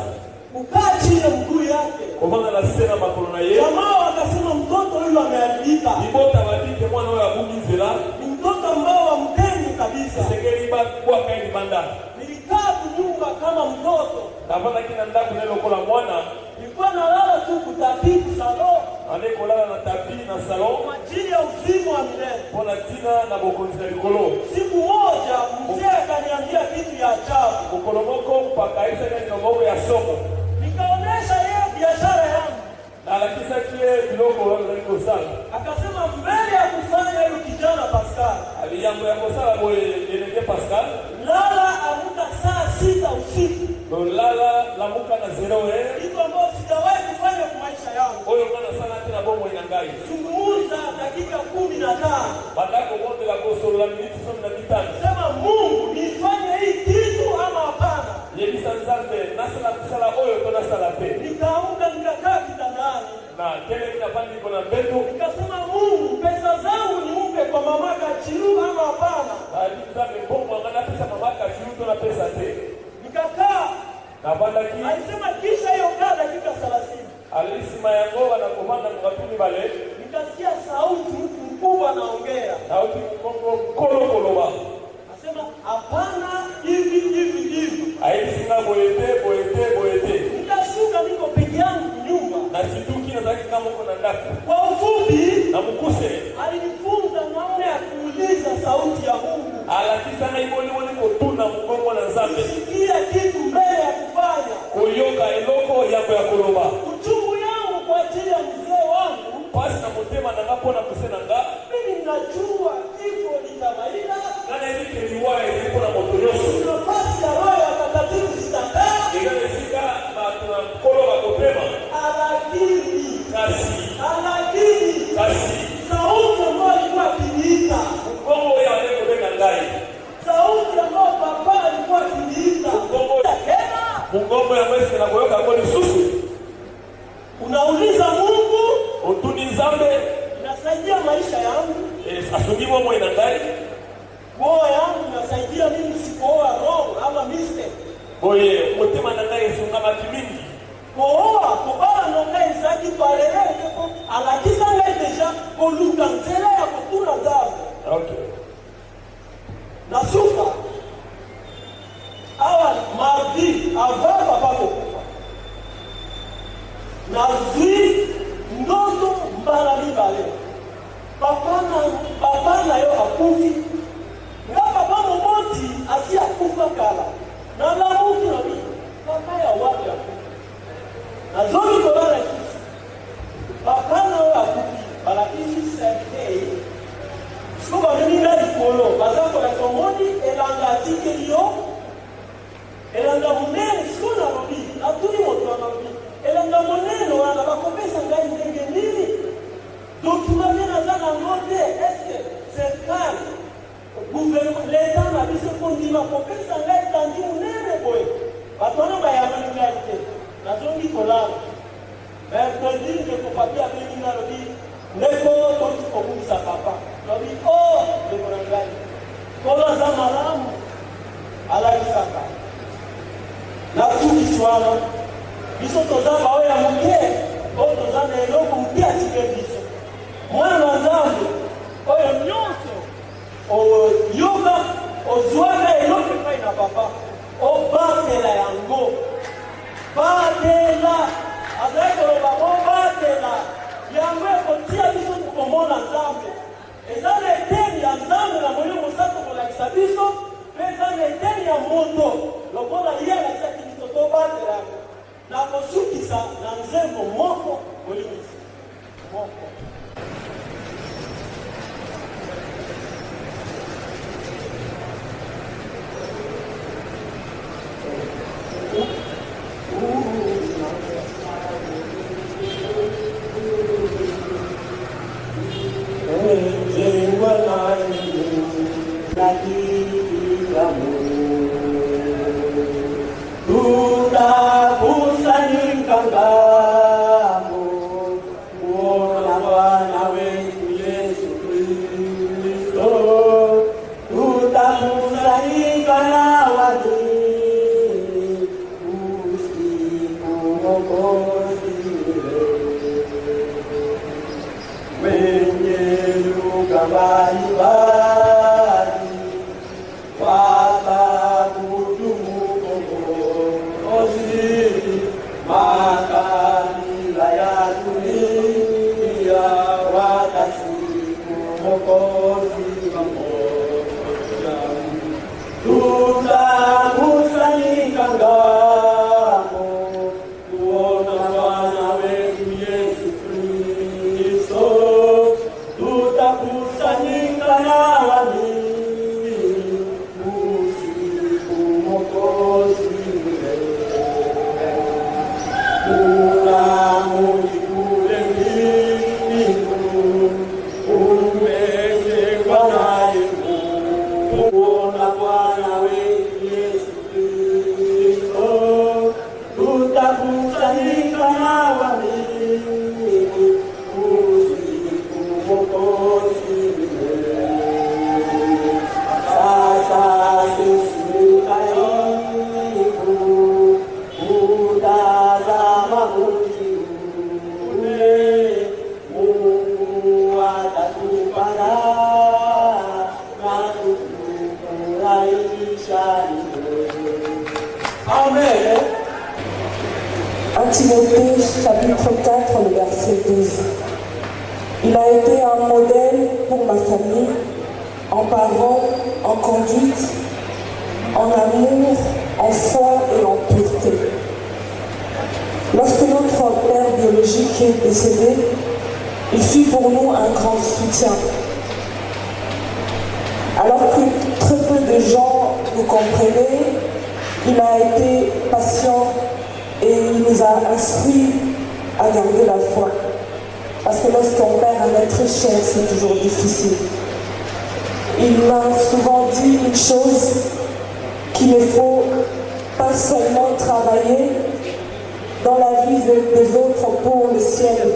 ukaa chini ya mguu yake kwa na sena makolo na yeye jamaa akasema mtoto huyu ameharibika ibota badike mwana wa bumizela ni mtoto ambao ampendi kabisa sekeli ba kwa kaini banda nilikaa kunyumba kama mtoto na bana kina ndaku nelo kola mwana nilikuwa nalala tu kutapiku salon anakolala na tapi na salon kwa ajili ya uzima wa milele bona tina na bokonzi na likolo siku moja mzee akaniambia kitu ya ajabu ukolomoko mpaka isa ni mambo ya somo nikaonesha yeye biashara yangu na lakisa kile kidogo waliziko sana akasema mbele ya kufanya hiyo kijana Pascal aliyango ya kosala boye yenye Pascal lala amuka saa 6 usiku ndo lala lamuka na 0 hizo ambazo sijawahi kufanya kwa maisha yangu oyo kana sana tena bomo inangai zungumza dakika 15 badako wote la kosolo la minute 15 sema Mungu nifanye hii kitu ama hapana yebisa nzambe te. Nikaamka nikakaa kitandani. Na kile kinafanya niko na mbetu. Nikasema Mungu, pesa zangu niupe kwa mama Kachiru ama hapana? Aliza mbongo ngana pesa mama Kachiru na pesa te. Nikakaa. Na banda ki. Alisema kisha hiyo kaa dakika 30. Alisema yango na komanda ngapuni bale. Nikasikia sauti mtu mkubwa anaongea. Sauti kolo. Asema hapana hivi. Aisinga boete. Nikashuka niko peke yangu nyumba. Na situki na zaki kama uko na ndaka. Kwa ufupi na mkuse alinifunza namna ya kuuliza sauti ya Mungu. Alakisa na iboni kotuna mgongo na Nzambe. Sikia kitu mbele ya kufanya. Kuyoka eloko yako ya koloba. Uchungu yangu kwa ajili ya mzee wangu. Pasi na motema na ngapo na kusena nga. Mimi ninajua kifo ni kawaida. Nana hivi kiliwaya ilipo na motonyoso. Nafasi ya roho ya takatifu sitakaa. Igale sika na koloba kotema. Alakini. Kasi. Sauti ambayo alikuwa akiniita. Mgongo ya wale kubeka ngai. Sauti ambayo papa alikuwa akiniita. Mgongo ya mwezi na kuyoka kwa susu. Unauliza Mungu, utuni Nzambe inasaidia maisha yangu. Asungimo mwe na ngai. Moyo yangu inasaidia mimi sikuoa roho ama mistake. Oye, mutema na ngai sungama kimingi. Koa, kobala nongai zaki parele ko alakisa ngai deja koluka nzela ya kutuna Nzambe. Okay. Nasuka. Awa mardi avant papa kokufa. Nazwi ndoto mbala mibale. Papa na yo akufi. Nga papa moboti asi akufa kala. Na lamuki na mimi. Papa ya wapi akufi. Nazoli kolala kisi. Papa na yo akufi. Balakisi sente. Siko ba mimi na likolo. Bazako la komodi elanga atike yo. Elanga munene siko na robi. Atuni moto na robi. Elanga monene wana bakopesa ngai ndenge nini? Document na zana ngote est-ce que serikali gouvernement l'État na biso kondima kopesa ngai tangi munene boye. Batona ba ya mangalite. Nazongi kolala. Mercredi je kopapia bini na robi. Neko tonti kokumisa papa. Robi de konangai. Kola za malamu ala isaka. Na tuki swala. Biso toza bao ya muke. Toza na eloko muke atike biso. Mwana wa Nzambe oyo nyonso oyoka ozwaka eloko epai na papa obatela yango. Batela azali koloba obatela yango ekotia biso komona Nzambe. Eza na eteni ya Nzambe na molimo mosantu kolakisa biso mpe eza na eteni ya moto lokola ye alakisaki biso tobatela yango na kosukisa na nzembo moko molimo moko. Tutakusanyika ngamo, kuona 1 Timothée chapitre 4, le verset 12. Il a été un modèle pour ma famille, en parole, en conduite, en amour, en foi et en pureté. Lorsque notre père biologique est décédé, il fut pour nous un grand soutien. Alors que très peu de gens nous comprenaient, il a été patient et il nous a instruits à garder la foi. Parce que lorsqu'on perd un être cher, c'est toujours difficile. Il m'a souvent dit une chose, qu'il ne faut pas seulement travailler dans la vie des autres pour le ciel,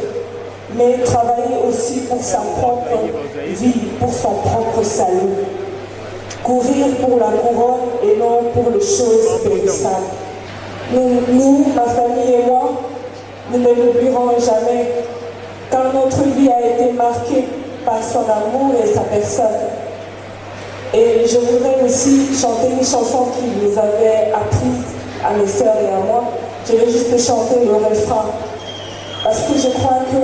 mais travailler aussi pour sa propre vie, pour son propre salut. Courir pour la couronne et non pour les choses périssables. Nous, ma famille et moi, nous ne l'oublierons jamais, car notre vie a été marquée par son amour et sa personne. Et je voudrais aussi chanter une chanson qu'il nous avait apprise à mes sœurs et à moi. Je vais juste chanter le refrain, parce que je crois que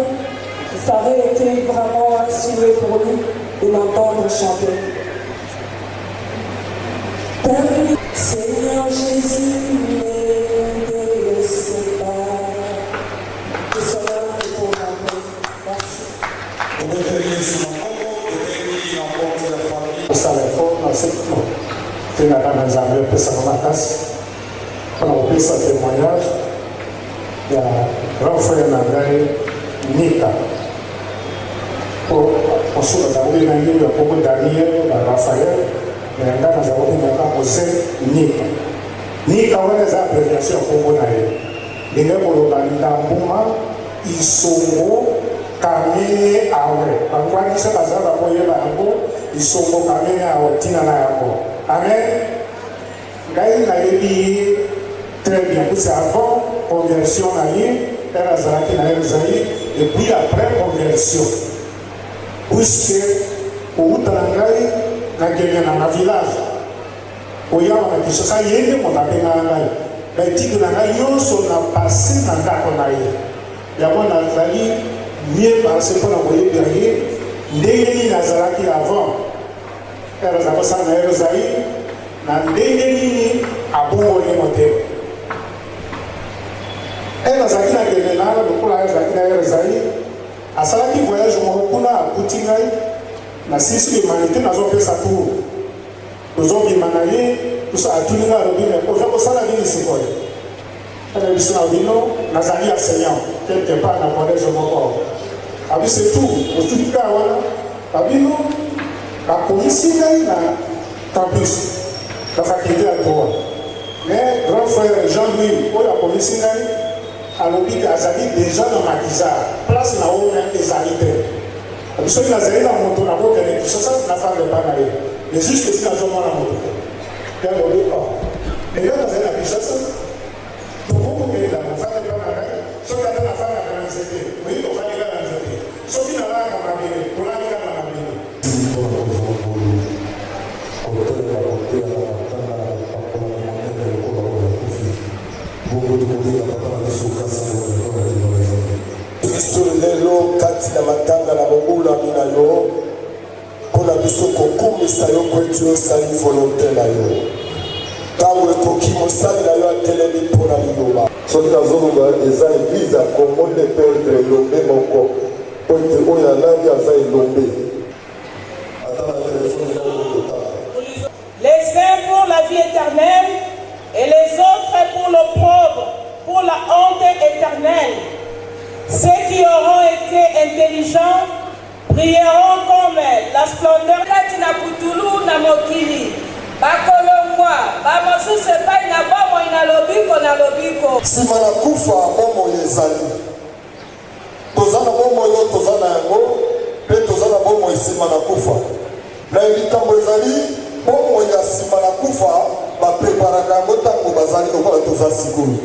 ça aurait été vraiment un souhait pour lui de m'entendre chanter. Seigneur Jésus, ne délaisse pas, que cela te pour la paix. Merci. osala effort na sekino tengaka na nzambe opesaka makasi mpona kopesa témoignage ya grand frère na ngai nika po mosusu azalaki na ngai ya koko daniel na rafael me ngai nazalaki nanga jose nika wana eza abréviation ya kombo na ye ndenge koloba ndambuma isongo kamene awe bangwangisa bazala koyeba yango isongo kamene awe ntina na yango amen. Ngai nayebi très bien puisque avant conversion na ye elle azalaki na Ezaïe et puis après conversion puisque outa na ngai nakende na village oyawa na Kinshasa ye nde moto abengaka ngai baetike na ngai nyonso na pase na ndako na ye yango nazali mieux parce que mpona koyebela ye ndenge nini azalaki avant ere aza kosala na Ezaïe na ndenge nini abongoli motema ere azalaki na kende na lokola azalaki na Ezaïe asalaki voyage moko kuna akuti ngai na sisi humanité nazopesa tour tozobima na ye atuni ngai alobi me oza kosala nini sikoyo ere biso na bino nazali enseignant quelque part na collège moko abi c'est tout osuki kaka wana babino bakomisi ngai na campus na faculté ya droit mais grand frère Jean-Louis oyo akomisi ngai alobi ke azali déjà na makizar place na oyo ezali te abi soki nazali na moto nakokende Kinshasa nafanda epa na ye mais juste esi nazomona moto te te alobi eyo nazali na Kinshasa tokokokenda nafanda epa na ngai soki ata nafandaka na nzete oyi tofandika na nzete soki nalaka mabele tolandika na mabele biso lelo kati na matanga na bobulami na yo mpona biso kokumisa yo po eti osali volonté na yo ntango ekoki mosali na yo atelemi mpona liloba soki nazoloba eza eglize ya congo nde perdre elombe moko po ete oyo alali aza elombe ata na telefone les uns pour la vie éternelle et les autres pour l'opprobre, pour la honte éternelle. Ceux qui auront été intelligents brilleront comme la splendeur kati na putulu na mokili bakolongwa bamosusu epai na bomoi na lobiko na lobiko nsima na kufa bomoi ezali toza na bomoi oyo toza na yango mpe toza na bomoi nsima na kufa na likambo ezali bomoi ya nsima na kufa bapreparaka yango ntango bazali lokola toza sikoyo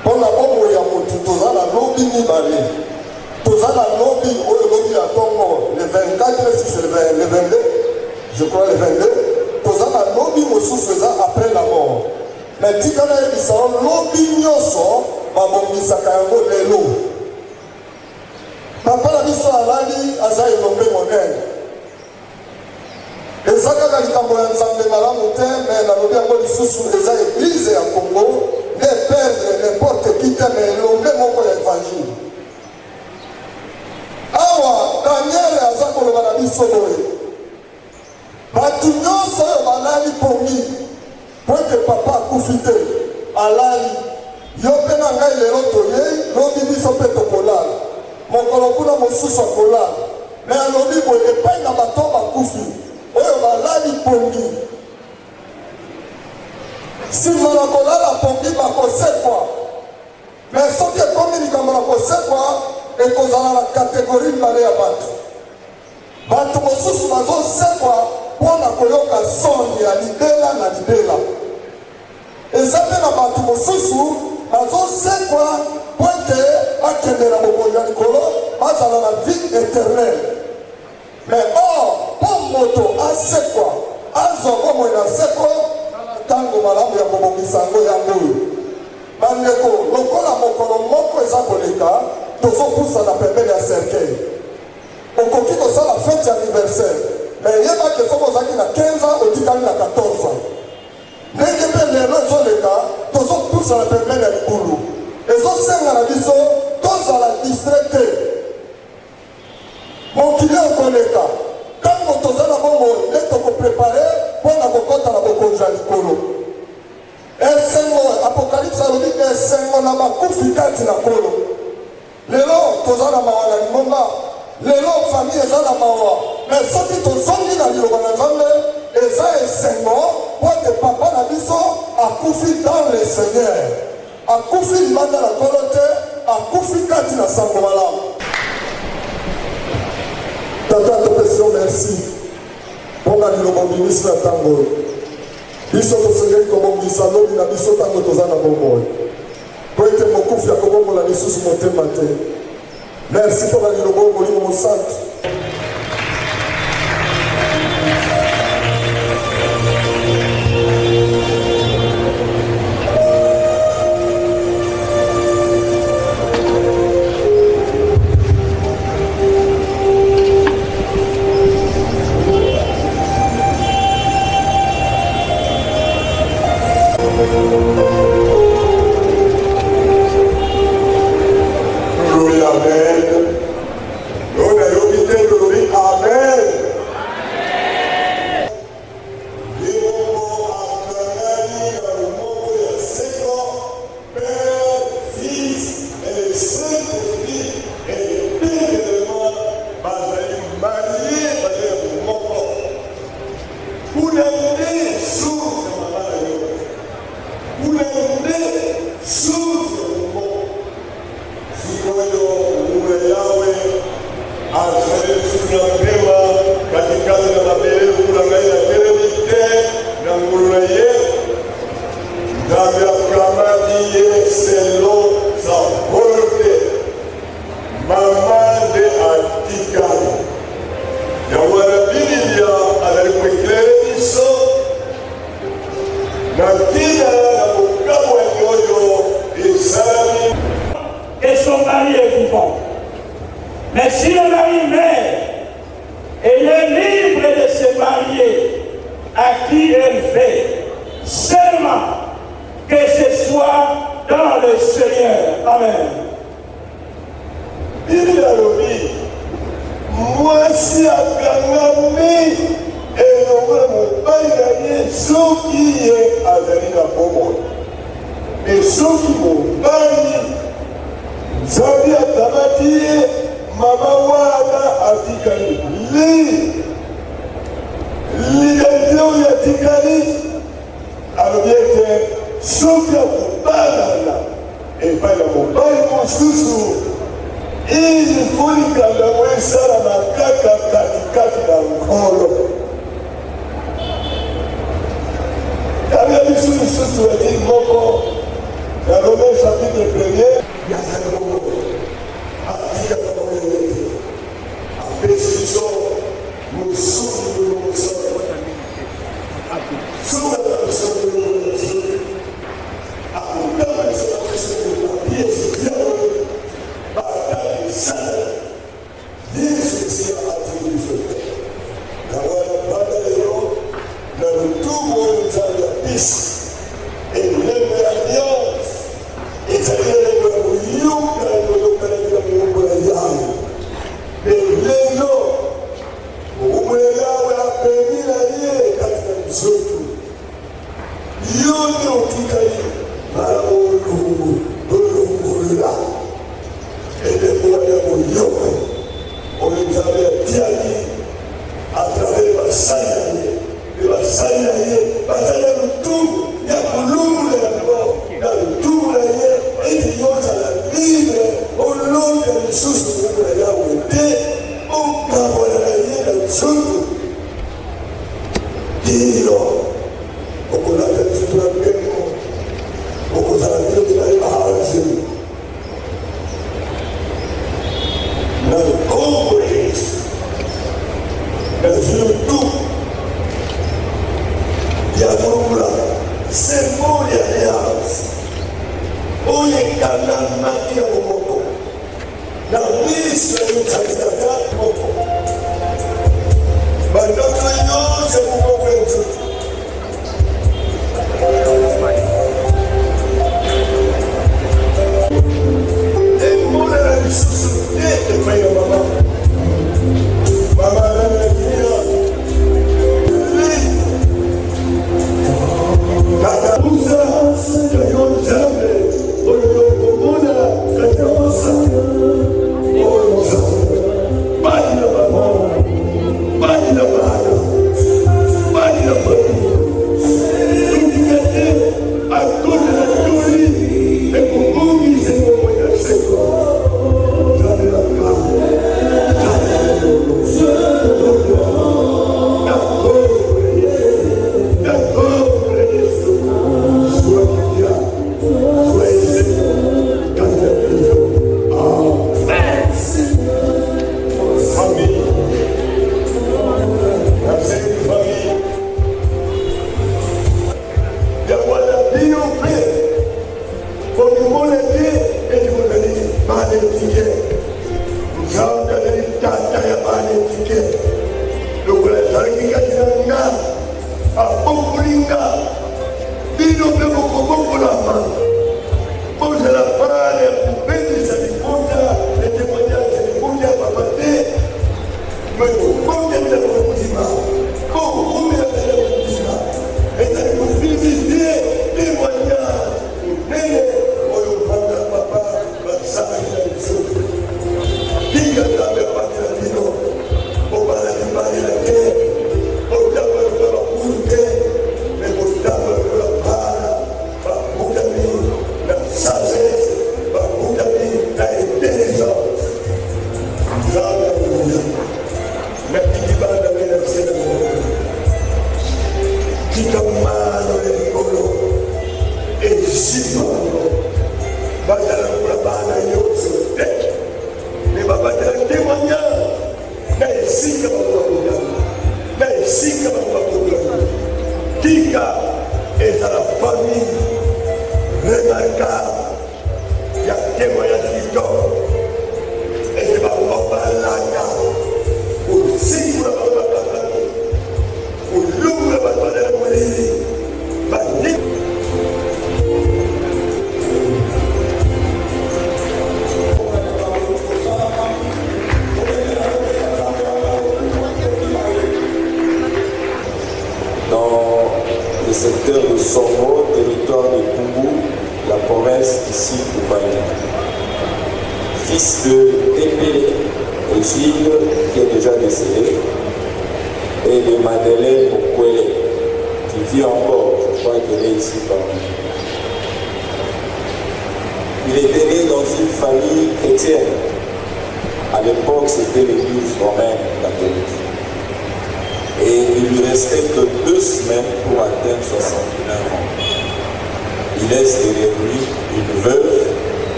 mpona bomoi ya motu toza na lobi mibale toza na lobi oyo lobi ya ntongo le 24 si c'est le 22 je crois le 22 toza na lobi mosusu eza après la mort mais tikala yebisa lobi nyonso babongisaka yango lelo. Papa na biso alali aza elombe monene. Eza kaka likambo ya nzambe malamu te, mais nalobi yango lisusu eza eglize ya Congo ne perdre n'importe qui te, mais elombe moko ya évangile. Awa Daniel aza koloba na biso boye, bato nyonso oyo balali pongi po ete papa akufi te alali, yo mpe na ngai lelo toyei lobi biso mpe tokolala, mokolo kuna mosusu akolala, me alobi boye epai na bato bakufi oyo balali pongi, nsima na kolala pongi bakosekwa, me soki ekomi likambo na kosekwa ekozala na kategori mibale ya bato mosusu bazosekwa mpona koyoka soni ya libela na libela, eza mpe na bato mosusu bazosekwa po ete bakende na bokonzi ya likolo bazala na vie éternelle. Mais or mpo moto asekwa azwa bomoi na seko ntango malamu ya kobongisa yango yango oyo bandeko, lokola mokolo moko eza koleka tozopusana pembeni ya cercueil, okoki kosala fete anniversaire, mais yebaki soki ozalaki na 15 ans otikali na 14 ans. Ndenge mpe lelo ezoleka tozopusana pembeni ya libulu, ezosenga na biso tozala distrait te. Mokili okoleka ntango toza na bomoi nde tokoprepare mpona kokɔta na bokonzi ya likolo. Esengo apokalipse alobi esengo na bakufi kati na kolo. Lelo toza na mawa na lingomba, lelo famille eza na mawa, mais soki tozongi na liloba na Nzambe eza esengo po ete papa na biso akufi dans le Seigneur, akufi libanda na kolo te, akufi kati na sango malamu. Tata topesi yo merci mpona liloba obimisi na ntango oyo. Biso tosengeli kobongisa lobi na biso ntango toza na bomoi po ete mokufi akobongola lisusu motema te. Merci mpona liloba oyo molimo mosantu. Et son mari est vivant. Mais si le mari meurt, elle est libre de se marier à qui elle veut, seulement que ce soit dans le Seigneur. Amen. Bibi alobi mwasi akangami elongola mobali na ye soki ye azali na bomoi, me soki mobali nzambe akamati ye mama wana atikali liberté oyo atikali alobi ete soki akobanana epai na mobali mosusu il faut likambo yango esalama kaka katikati na nkolo. Kabila biso lisusu eti moko na Romain chapitre 1er yazali moko atikaka bango ete apesi biso mosusu mosala sukaka biso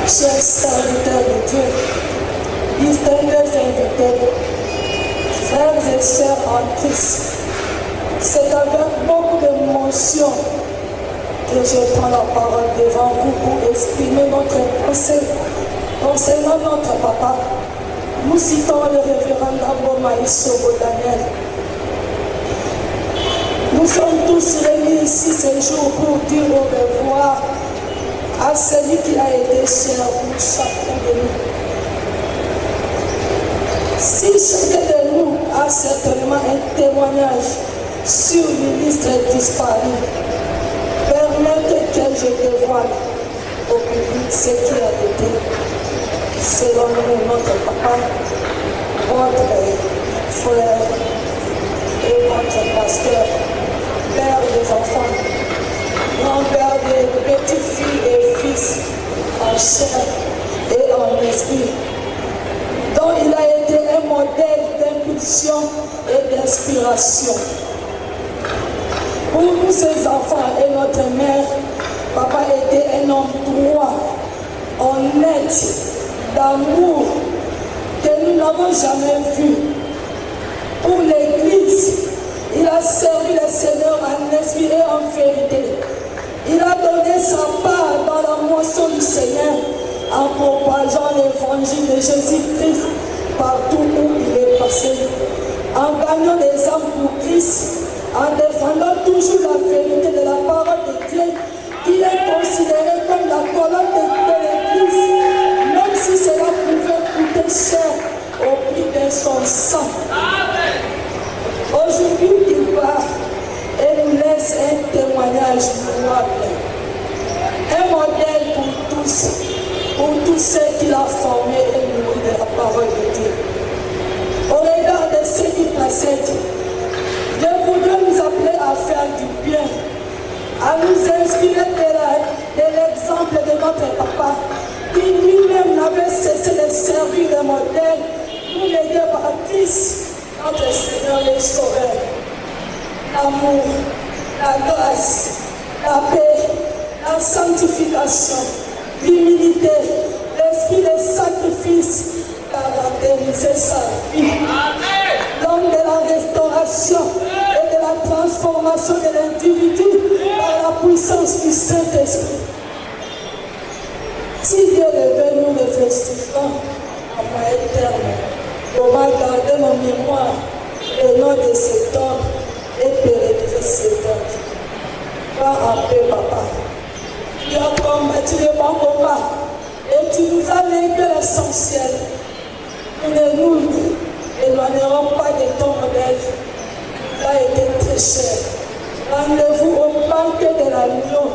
Chers serviteurs de Dieu, distingués invités, frères et sœurs en Christ, c'est avec beaucoup d'émotion que je prends la parole devant vous pour exprimer notre pensée concernant notre papa. Nous citons le révérend Ndamboma Issogo Daniel. Nous sommes tous réunis ici ce jour pour dire au revoir à celui qui a été cher pour chacun de nous. Si chacun de nous a certainement un témoignage sur ministre disparu. Permettez que je dévoile au public ce qui a été, selon nous, notre papa, votre frère et votre pasteur, père des enfants, grand-père des petites filles et fils, en chair et en esprit, dont il a été un modèle d'impulsion et d'inspiration. Pour nous, ces enfants et notre mère, papa était un homme droit, honnête, d'amour, que nous n'avons jamais vu. Pour l'Église, il a servi le Seigneur en esprit et en vérité. Il a donné sa part dans la moisson du Seigneur en propageant l'évangile de Jésus-Christ partout où il est passé, en gagnant des âmes pour Christ, en défendant toujours la vérité de la parole de Dieu, qui est considérée comme la colonne de l'Église, même si cela pouvait coûter cher au prix de son sang. Aujourd'hui, il part et nous laisse un témoignage louable, un modèle pour tous ceux qu'il a formés et nourris de la parole de Dieu. Au regard de ce qui précède, je voudrais nous appeler à faire du bien, à nous inspirer de l'exemple de notre papa, qui lui-même n'avait cessé de servir de modèle pour l'aider par Christ, notre Seigneur et Sauveur. L'amour, la grâce, la paix, la sanctification, l'humilité, l'esprit de sacrifice caractérisait sa vie. L'homme de la restauration et de la transformation de l'individu par la puissance du Saint-Esprit. Si Dieu devait nous réfléchissons à moyen terme, comment garder nos mémoires le nom de cet homme et pérenniser cet homme. Va en paix, papa. Tu as combattu le bon combat et tu nous as légué l'essentiel. Nous ne nous éloignerons pas de ton modèle. Il a été très cher. Rendez-vous au banquet de l'agneau.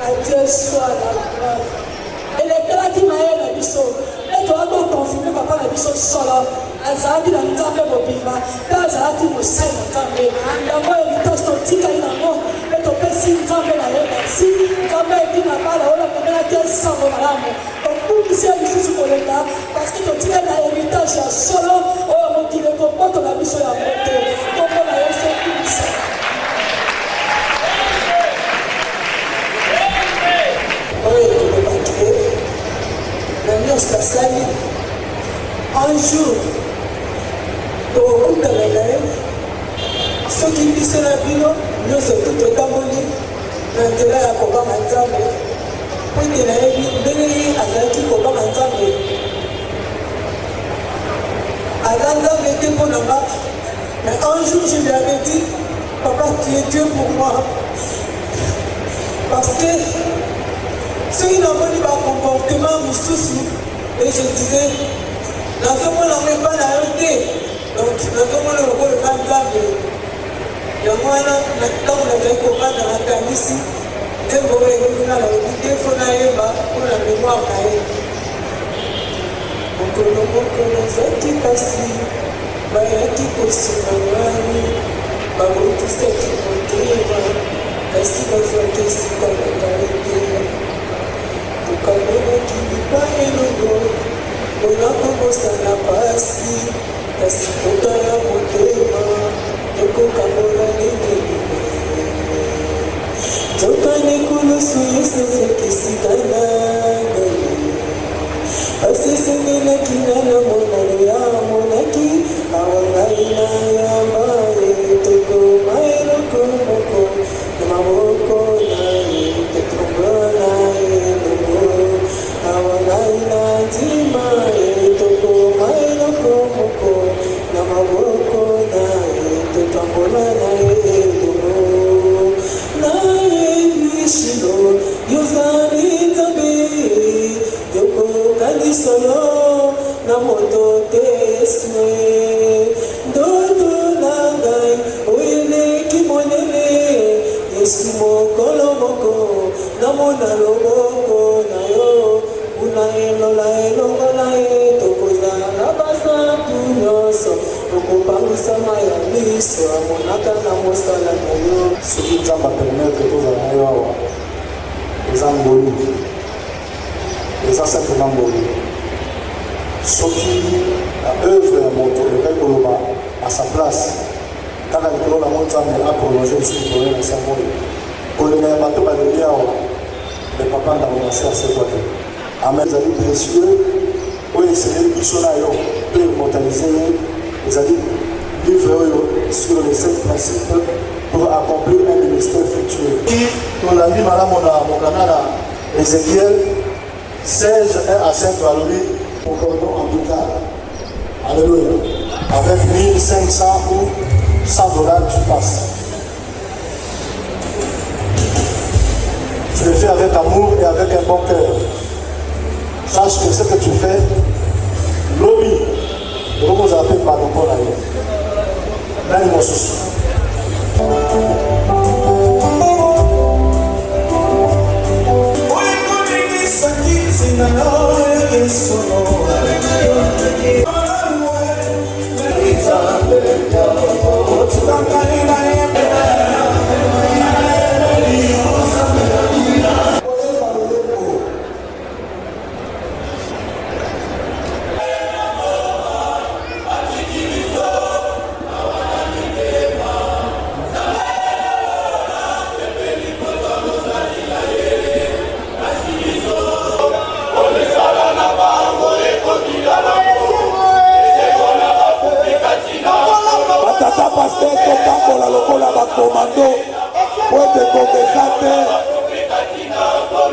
À Dieu soit la gloire. Et les gars qui m'aident à Bisso, et toi, tu confirmer papa la Bisso solo. Azaki na nzambe mobimba, ta azaki mosai na nzambe. Yango héritage totika yango, et topesi nzambe na yo merci. Nzambe edi na bala oyo akomelaki esango malamu. Tokundisa lisusu koleka, parce que totika na héritage ya solo oyo mokili ekobotola biso yango te. Kombo na yo sokundisa. Oyo ekobaki te, na nyonso asali un jour tokokutana na ye soki biso na bino nyonso tu totamboli na nzela ya kobanga nzambe po ete nayebi ndenge ye azalaki kobanga nzambe aza nzambe te mpo na nga. Mais un jour je lui avais dit, papa, tu es Dieu pour moi, parce que soki namoni bacomportement mosusu et je disais nazomona meba na yo te, donc nazomona lokola eza nzambe. Yango wana ntango nazali kobanda nakanisi nzembo oyo elingi nga nalobi te fo nayeba mpona mémoire na ye. Mokolo mokolo ezaki kasi bayaki kosunga ngai bakotisaki motema kasi bazwaki esika na ngai te. Tokamelaki lipa elongo mpona kobosana pasi kasi kota ya motema ekokangola ndenge tokani kulusu yosezekisika nanga asesengelaki nga na monano ya monaki awa ngai na yamba etokoma eloko moko na maboko na ye totombola elongo awa ngai na ndima etokoma eloko moko na maboko na ye totombola na elongo nayebi yozali nzambe yokokani solo na moto te eswe ndoto Pesi mokolo moko namona loboko na yo una elola elongola ye tokozala na basantu nyonso okopamisama ya miso amonaka na mosala na yo soki nzambe apermetre tozala na yo awa eza ngolu eza simplement ngolu soki na œuvre ya moto ekoki koloba à sa place kaka likolo nango nzambe aprolonge lisusu likolo na sango oyo kolenga ya bato baleli awa le papa ndango na se asekwa te amen ezali précieux oyo esengeli biso na yo mpe immortalize ye ezali livre oyo sur les 5 principes pour accomplir un ministère futur tolandi malamu na mokanda na Ézéchiel 16 1 à 5 balobi concordons en tout cas alléluia avec 1500 ou $100 tu passes. Tu le fais avec amour et avec un bon cœur. Sache que ce que tu fais, l'obi, nous vous appelons par le bon aïe. Là, il m'a souci.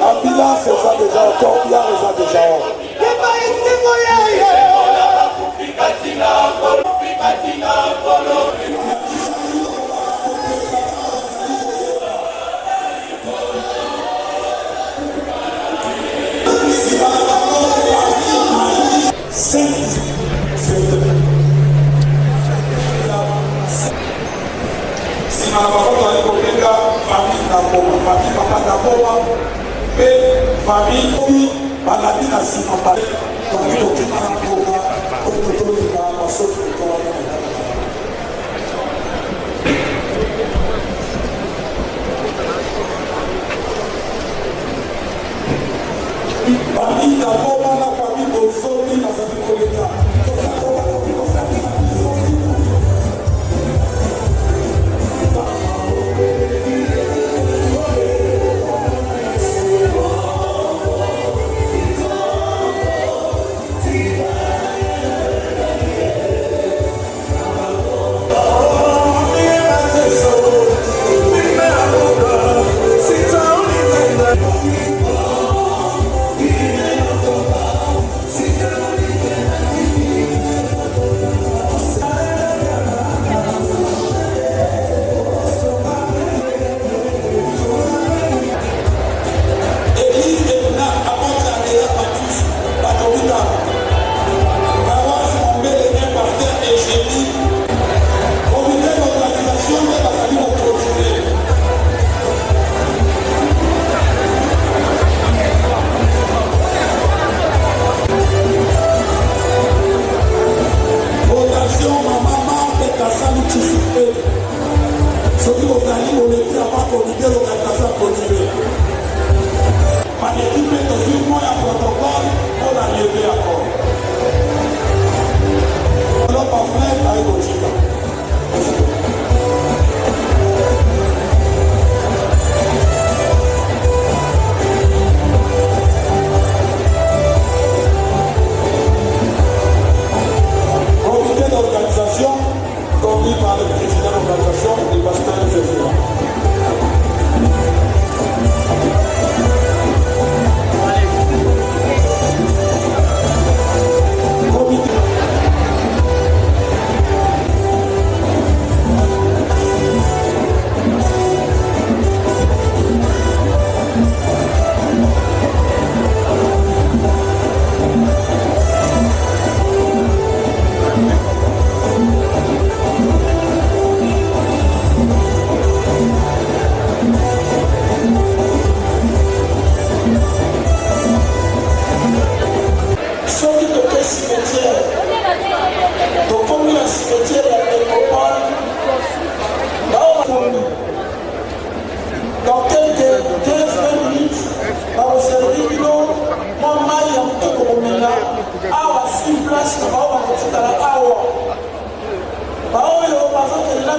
Ambulance, eza déjà encore bien, eza déjà famille baladi na nsima tokima na mboka oyo totolinga basoki tolana famille na boma na famille bozomi nazali kolenga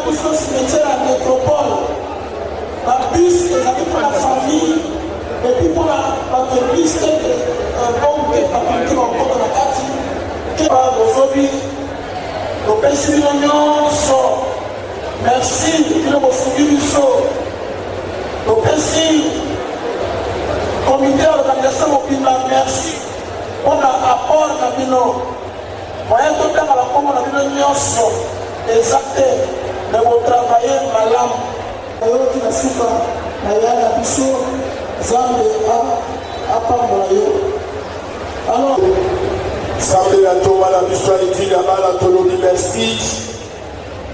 biso cimetière ya métropole babus ezali mpona famille epuis mpona bato ebis tete bombe bakomite bakoma na kati bozobi topesi bino nyonso merci bino bofungi biso topesi komite ya organisation mobimba merci mpona apport na bino moyen totanga bakombo na bino nyonso eza te me botravaye malamu ayoki na suka na ya na biso Zambe apambola yo alors Zambe na toma na biso aliki na bala tolobi merci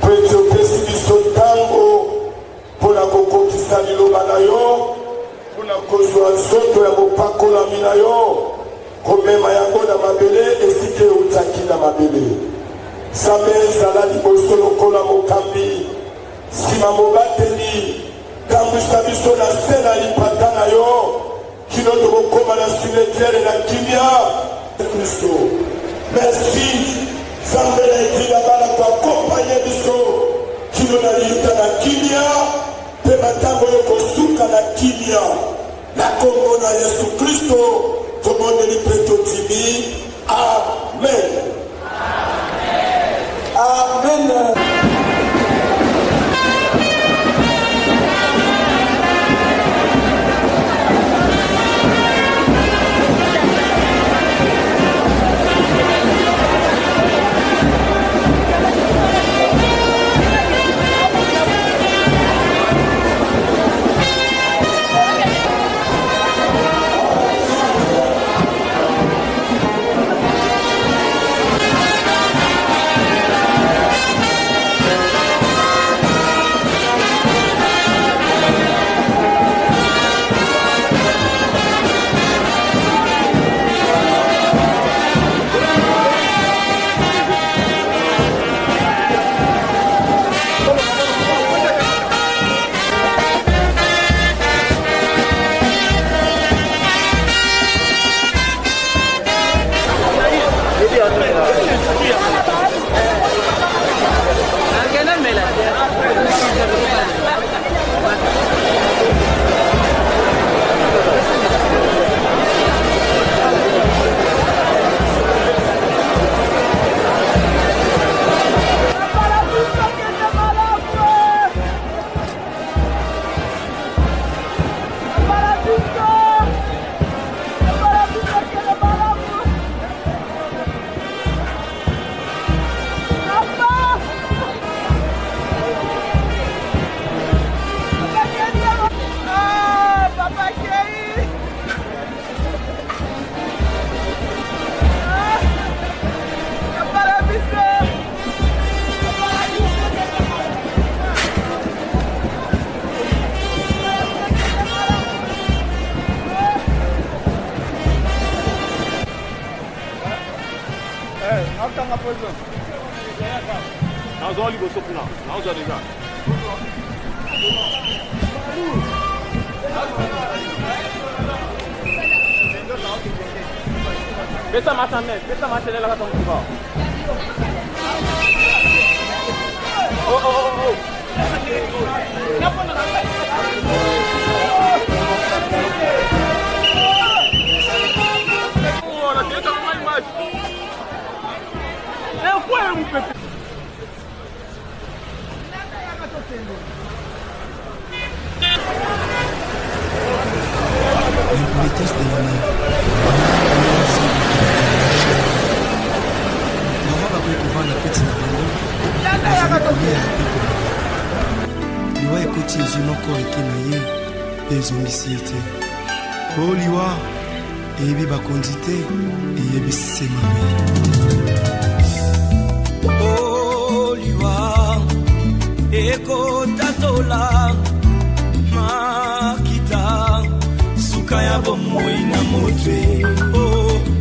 po ete opesi biso ntango mpona kokokisa liloba na yo mpona kozwa nzoto ya bopakolami na yo komema yango na mabele esika eutaki na mabele Zambe ezala liboso lokola mokambi nsima mobateli tambwisa biso na se na lipata na yo kino tokokoma na cimetiere na kimia Kristo merci Zambe na etina bana koakompanye biso kino na lita na kimia mpe matambo yo kosuka na kimia na kombo na Yesu Kristo tomondeli mpe totimi amen amen. Pesa más también, la gata un poco. L'impolitesse de l'honneur. liwa ekoti ezwi moko eke na ye mpe ezongisi ye te o liwa eyebi bakonzi te eyebisi mabe o liwa ekotatola makita suka ya bomoi na motwe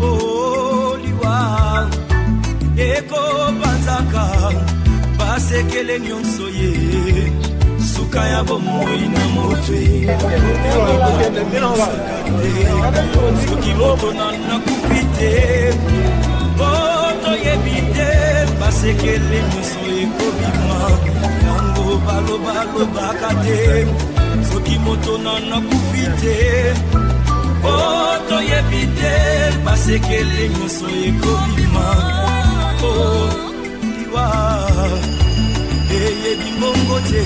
o liwa ekobanzaka basekele nyonso ye suka ya bomoi na motwe soki botona nakupi te botoyebi te basekele nyonso ekobima yango balobaka te soki moto nano akufi te toyebi te basekele nyonso ekobima liwa eyebi mbongo te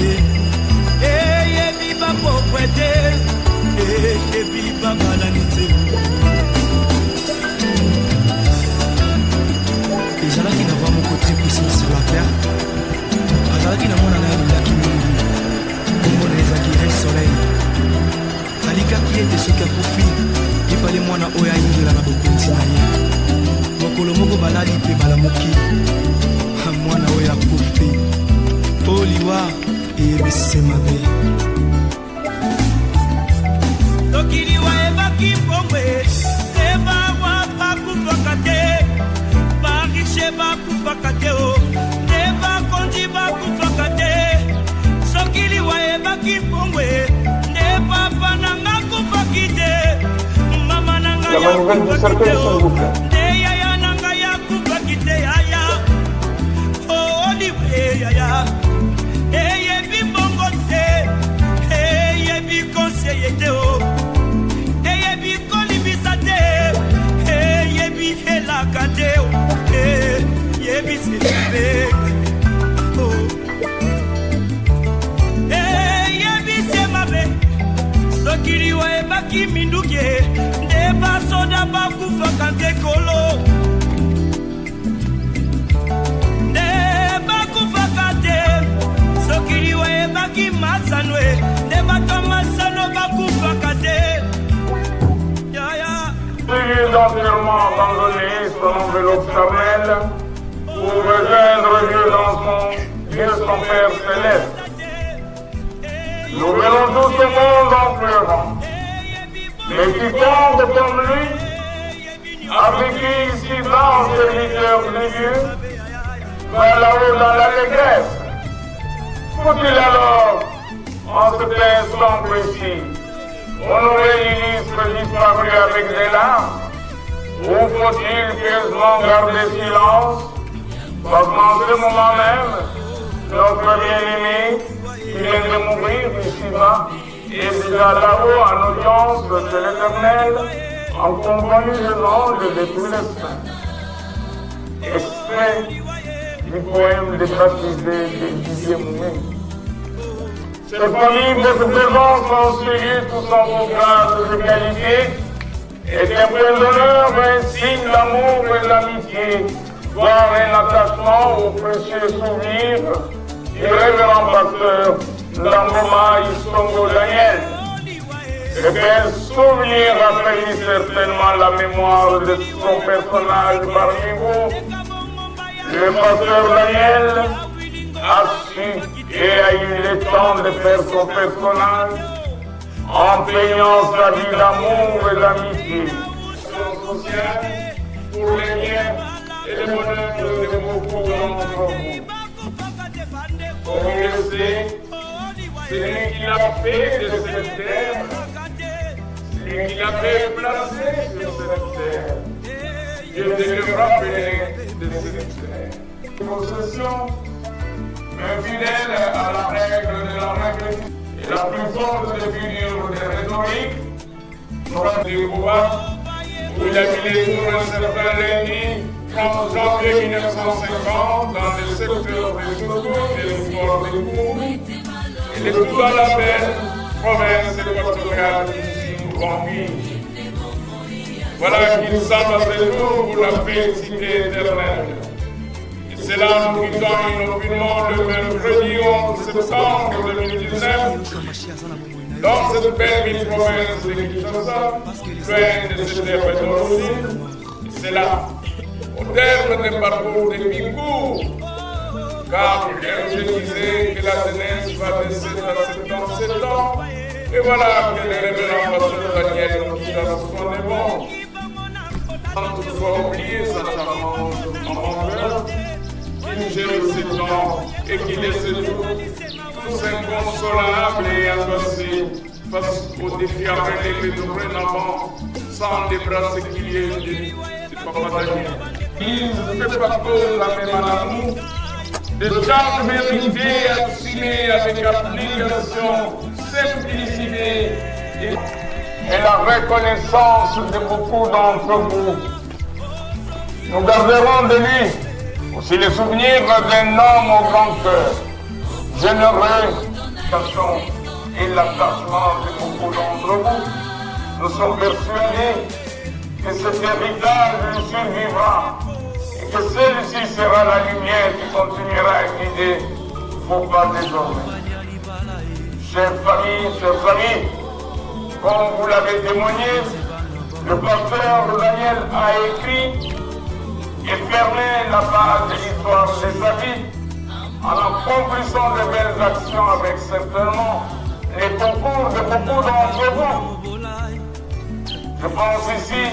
eyebi bapokwe te eyebi babalani te ezalaki na ba moko te puissance sur la terre azalaki na mwana na ye lolaki mingi kombo na ezalaki un soleil alikaki ete soki akufi epale mwana oyo ayingela na bokonzi na ye mokolo moko balali mpe balamuki mwana oyo akufi po liwa eyebisi mabe soki liwa ebaki mbongwe ebawa bakufaka te barishe bakufaka te nde bakonzi bakufaka te soki liwa ebaki mbongwe nde papa nanga akufaki te mama nanga yakufaki te nde yaya nanga yakufaki te yaya liwe yaya eyebi mbongo te eyebi konseye te eyebi kolibisa te eyebi elaka te eyebi selibe eyebi semabe soki liwa ebaki minduki nde basoda bakufaka te kolo nde bakufaka te soki liwa ebaki masano nde bato masano bakufaka te Priez entièrement abandonné son enveloppe charnelle pour rejoindre Dieu dans son Père céleste. Nous venons tous au monde en pleurant, mais quiconque comme lui, avec qui ici-bas en serviteur de Dieu, va là-haut dans l'allégresse. Faut-il alors, en ce instant précis, honorer l'illustre disparu avec des larmes, ou faut-il pieusement garder silence, parce qu'en ce moment même, notre bien-aimé, qui vient de mourir ici-bas, est déjà là-haut en audience de l'Éternel, en compagnie de l'ange de tous les saints. Extrait du poème des baptisés de Didier Mounet. Cette famille, votre présence en ce lieu, tout son beau grade de qualité, est un point d'honneur, un signe d'amour et d'amitié, voire un attachement aux précieux souvenirs du révérend pasteur Ndamboma Isongo Daniel. Et quel souvenir rafraîchit certainement la mémoire de son personnage parmi vous. Le pasteur Daniel a su et a eu le temps de faire son personnage en peignant sa vie d'amour et d'amitié. Sociale pour les biens et le bonheur de beaucoup d'entre vous. Comme on le sait, c'est lui qui l'a fait de cette terre, c'est lui qui l'a fait placer sur cette terre. Je te le rappelle de cette terre. Possession, infidèle à la règle de la règle et la plus forte des figures de rhétorique, Laurent du pouvoir, où il a mis les jours un certain lundi, 30 janvier 1950, dans le secteur des Soto et le port des Cours, et de tout à la belle province équatoriale ici au Bangui. Voilà qu'il semble à ce jour pour la félicité éternelle. C'est là nous quittons inopinément le mercredi 11 septembre 2019 dans cette belle province de Kinshasa, pleine de cette terre d'origine. C'est là, au terme des parcours de mi-cours, car je disais que la jeunesse va de 7 à 77 ans, et voilà que le révérend pasteur Daniel nous quitte à 69 ans. Sans toutefois oublier sa charmante enfant qui gère ses temps et qui laisse tous inconsolables et angoissés face aux défis à relever dorénavant sans les bras séculiers du papa Daniel. Il ne fait pas peur la même à l'amour, de charges méritées assumées avec application, simplicité et la reconnaissance de beaucoup d'entre vous. Nous garderons de lui aussi le souvenir d'un homme au grand cœur, généreux, et l'attachement de beaucoup d'entre vous. Nous sommes persuadés que cet héritage lui survivra et que celle-ci sera la lumière qui continuera à guider vos pas désormais. Chers familles, chers amis, comme vous l'avez témoigné, le pasteur Daniel a écrit et fermé la page de l'histoire de sa vie en accomplissant de belles actions avec certainement les concours de beaucoup d'entre vous. Je pense ici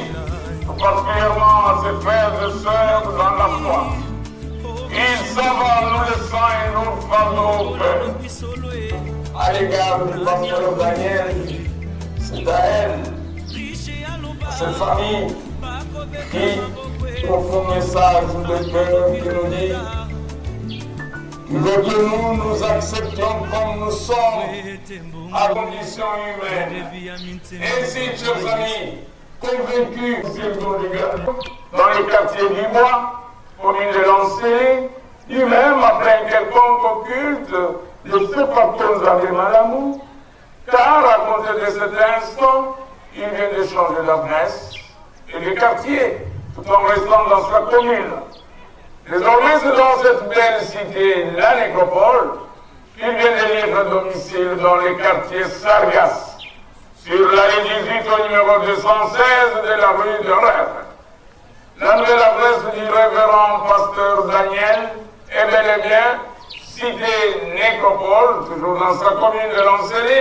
tout particulièrement à ces frères et sœurs dans la foi. Ils s'en vont nous laissant et nous fardeaux au cœur. À l'égard du pasteur Daniel, c'est à elle, à cette famille, qui profond message de cœur qui nous dit qu'il veut que nous acceptions comme nous sommes à condition humaine. Et si, chers amis, convaincus dans les quartiers du Bois, commune de Lancelé, lui-même après un quelconque culte de ce pactons avec Malamou, car à compter de cet instant, il vient de changer d'adresse et de quartier, tout en restant dans sa commune. Désormais, c'est dans cette belle cité, la Nécropole, qu'il vient de libre domicile dans les quartiers Sargasses, sur l'allée 18 au numéro 216 de la rue de Rêve. La nouvelle adresse du révérend pasteur Daniel est bel et bien cité Nécropole, toujours dans sa commune de Lancelé,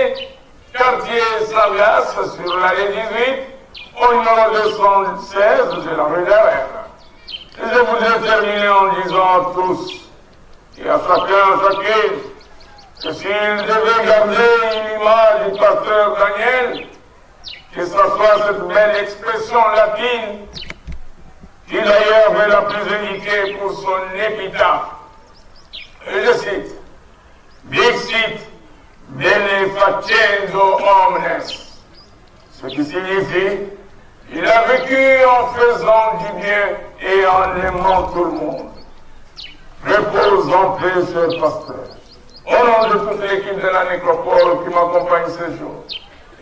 quartier Sargasses, sur l'allée 18 au numéro 216 de la rue de Rêve. Et je voudrais terminer en disant à tous et à chacune, que s'il devait garder une image du pasteur Daniel, que ce soit cette belle expression latine, qui d'ailleurs est la plus indiquée pour son épitaphe. Et je cite, Dixit bene facendo omnes, ce qui signifie il a vécu en faisant du bien et en aimant tout le monde. Repose en paix, cher pasteur. Au nom de toute l'équipe de la Nécropole qui m'accompagne ce jour,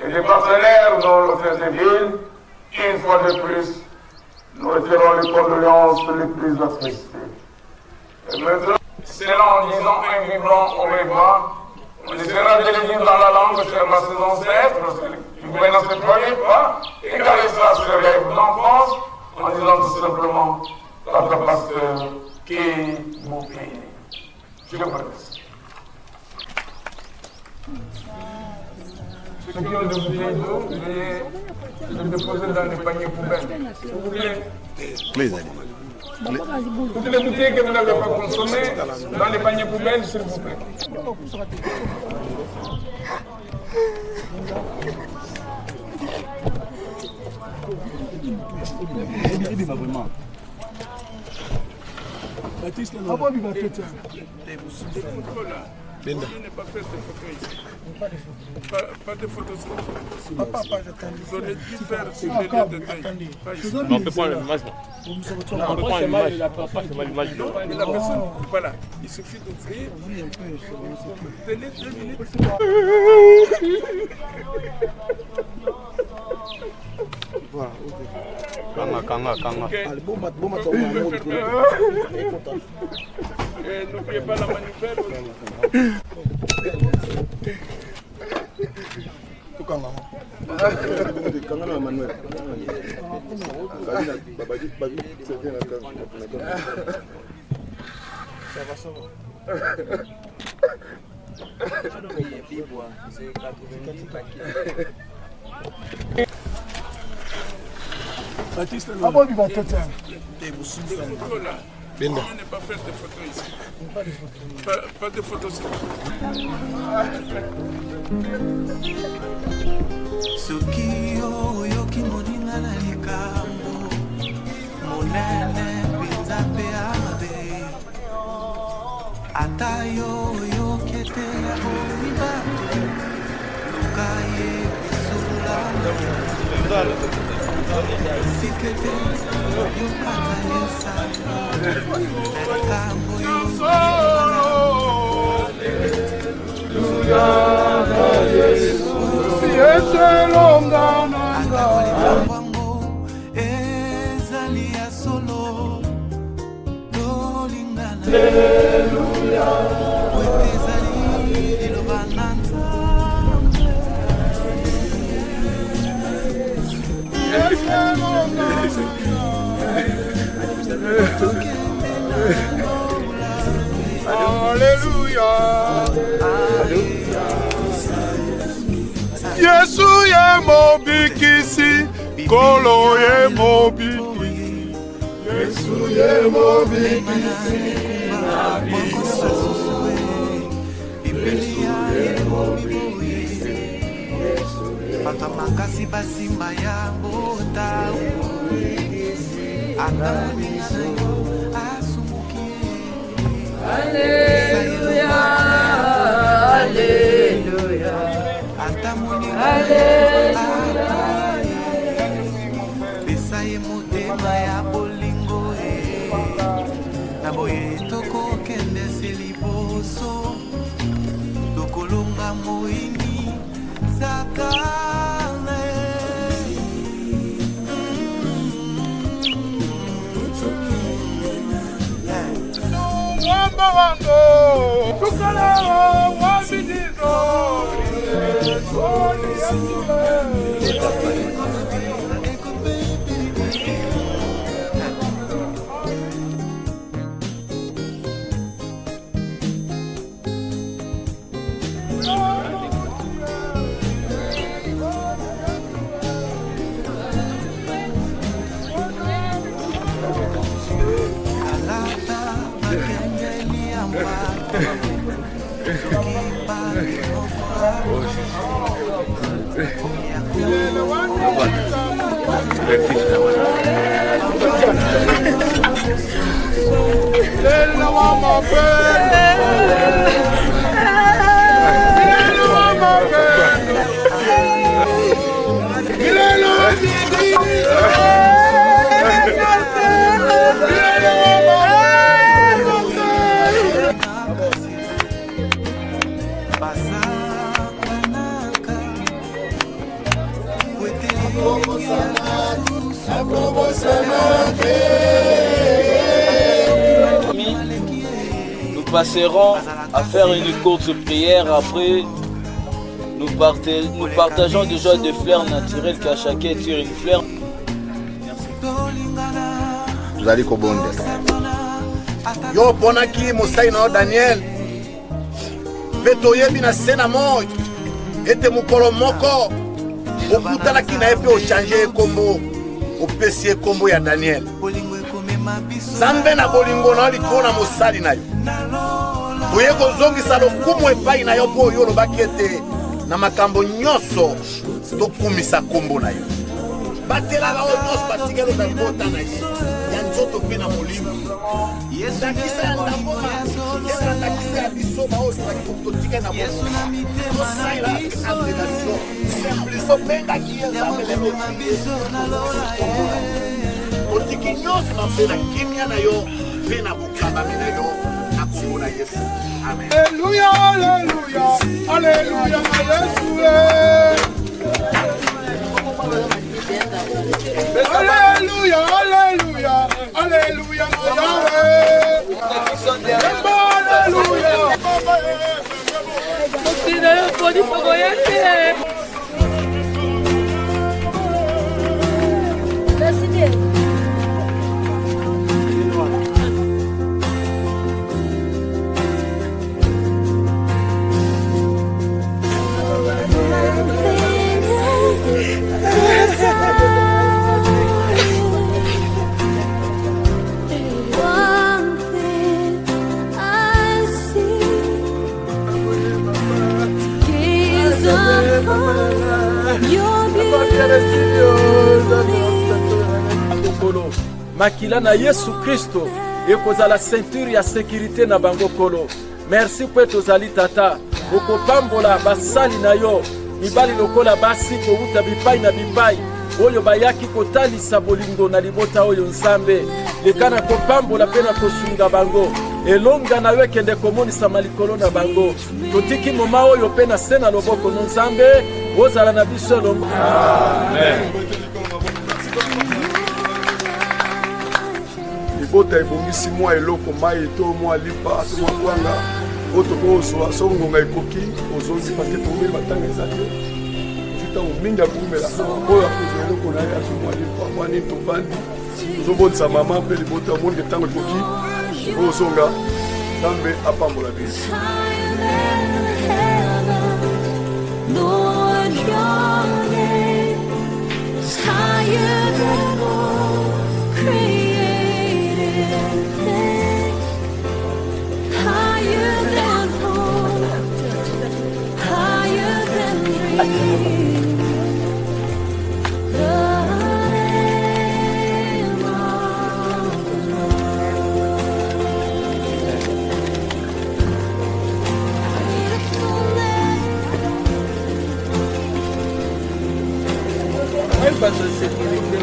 et des partenaires dans l'hôtel de ville, une fois de plus, nous retirons les condoléances les plus attristées. Et maintenant, c'est là en disant un vibrant au revoir, on essaiera de le dire dans la langue chère à ses ancêtres, qui ne s'employer pas, et caressera ce rêve d'enfance, en disant tout simplement, Papa pasteur, qui vous bénit. Je vous remercie. Ceux qui ont des bouteilles d'eau, veuillez les déposer dans les paniers poubelles. S'il vous plaît. Toutes les bouteilles que vous n'avez pas consommées, dans les paniers poubelles, s'il vous plaît. Baptiste, Benda. Je n'ai pas fait de photos ici. Pas de photos. Papa, j'attends. Vous auriez dû faire sur les lieux de deuil. On peut prendre l'image. On peut prendre l'image. Mais la personne, voilà, il suffit d'ouvrir. Tenez 2 minutes. Voilà, Kanga. Allez, bon mat, N'oubliez pas la manivelle. Baptiste, ah bon, il va tout faire. On n'est pas fait de photos ici. Pas de photos ici. Soki oyoki moninga na likambo monene mpenza mpe amabe Yesu ye mobikisi, kolo ye mobikisi. Yesu ye mobikisi, nabiso. Yesu ye mobikisi. Papa makasi basimba ya bota. Atabiso asumuki. Alléluia, Alléluia. Alléluia. Besaye motema ya bolingo na boye toko kende seliboso tokolonga moini sakane Wamba wango tukala wabidizo. Nous passerons à faire une courte prière. Après, nous partageons des joies de fleurs naturelles car chacun tire une fleur. Vous allez kobonde. Yo ponaki mosai na Daniel. Petoyebi na sena moy. Ete mukolo moko. Okutala ki na epe o changer kombo. Opesi kombo ya Daniel. Zambe na bolingo na likona mosali na yo. Boye kozongisa lokumu epai na yo po yo lobaki ete na makambo nyonso tokumisa kombo na yo. Batelaka oyo nyonso batikelo na kota na yo. Ya nzoto pe na molimo. Ndakisa ya ndamboma. Yesa ndakisa ya biso ba oyo totika na boso. Tosaila agrégation. Simpliso benga kieza melemo. Otiki nyonso na mpe na kimia na yo mpe na bokambami na yo na kombo na Yesu. Amen. Alléluia, Alléluia, Alléluia, Yesu. Alléluia, Alléluia, Alléluia, makila na Yesu Kristo ekozala ceinture ya sécurité na bango kolo. Merci po tozali tata okopambola basali na yo mibali lokola basi kouta bipai na bipai oyo bayaki kotalisa bolingo na libota oyo nzambe leka na kopambola mpe na kosunga bango elonga na yo ekende komonisama likolo na bango totiki moma oyo mpe na se na loboko no nzambe ozala na biso elongo libota ebongisi mwa eloko mai to mwa lipa to mwa kwanga oyo tokozwa so ngonga ekoki ozongi parceke tokomi batanga eza te ntango mingi akumela oyo akozwa eloko na ye azomwa lipa mwa nini tovandi tozobondisa mama mpe libota omonike ntango ekoki ozonga nzambe apambola biso Lord, your name is higher than all created things, higher than hope, higher than dreams. The name of the Sécurité,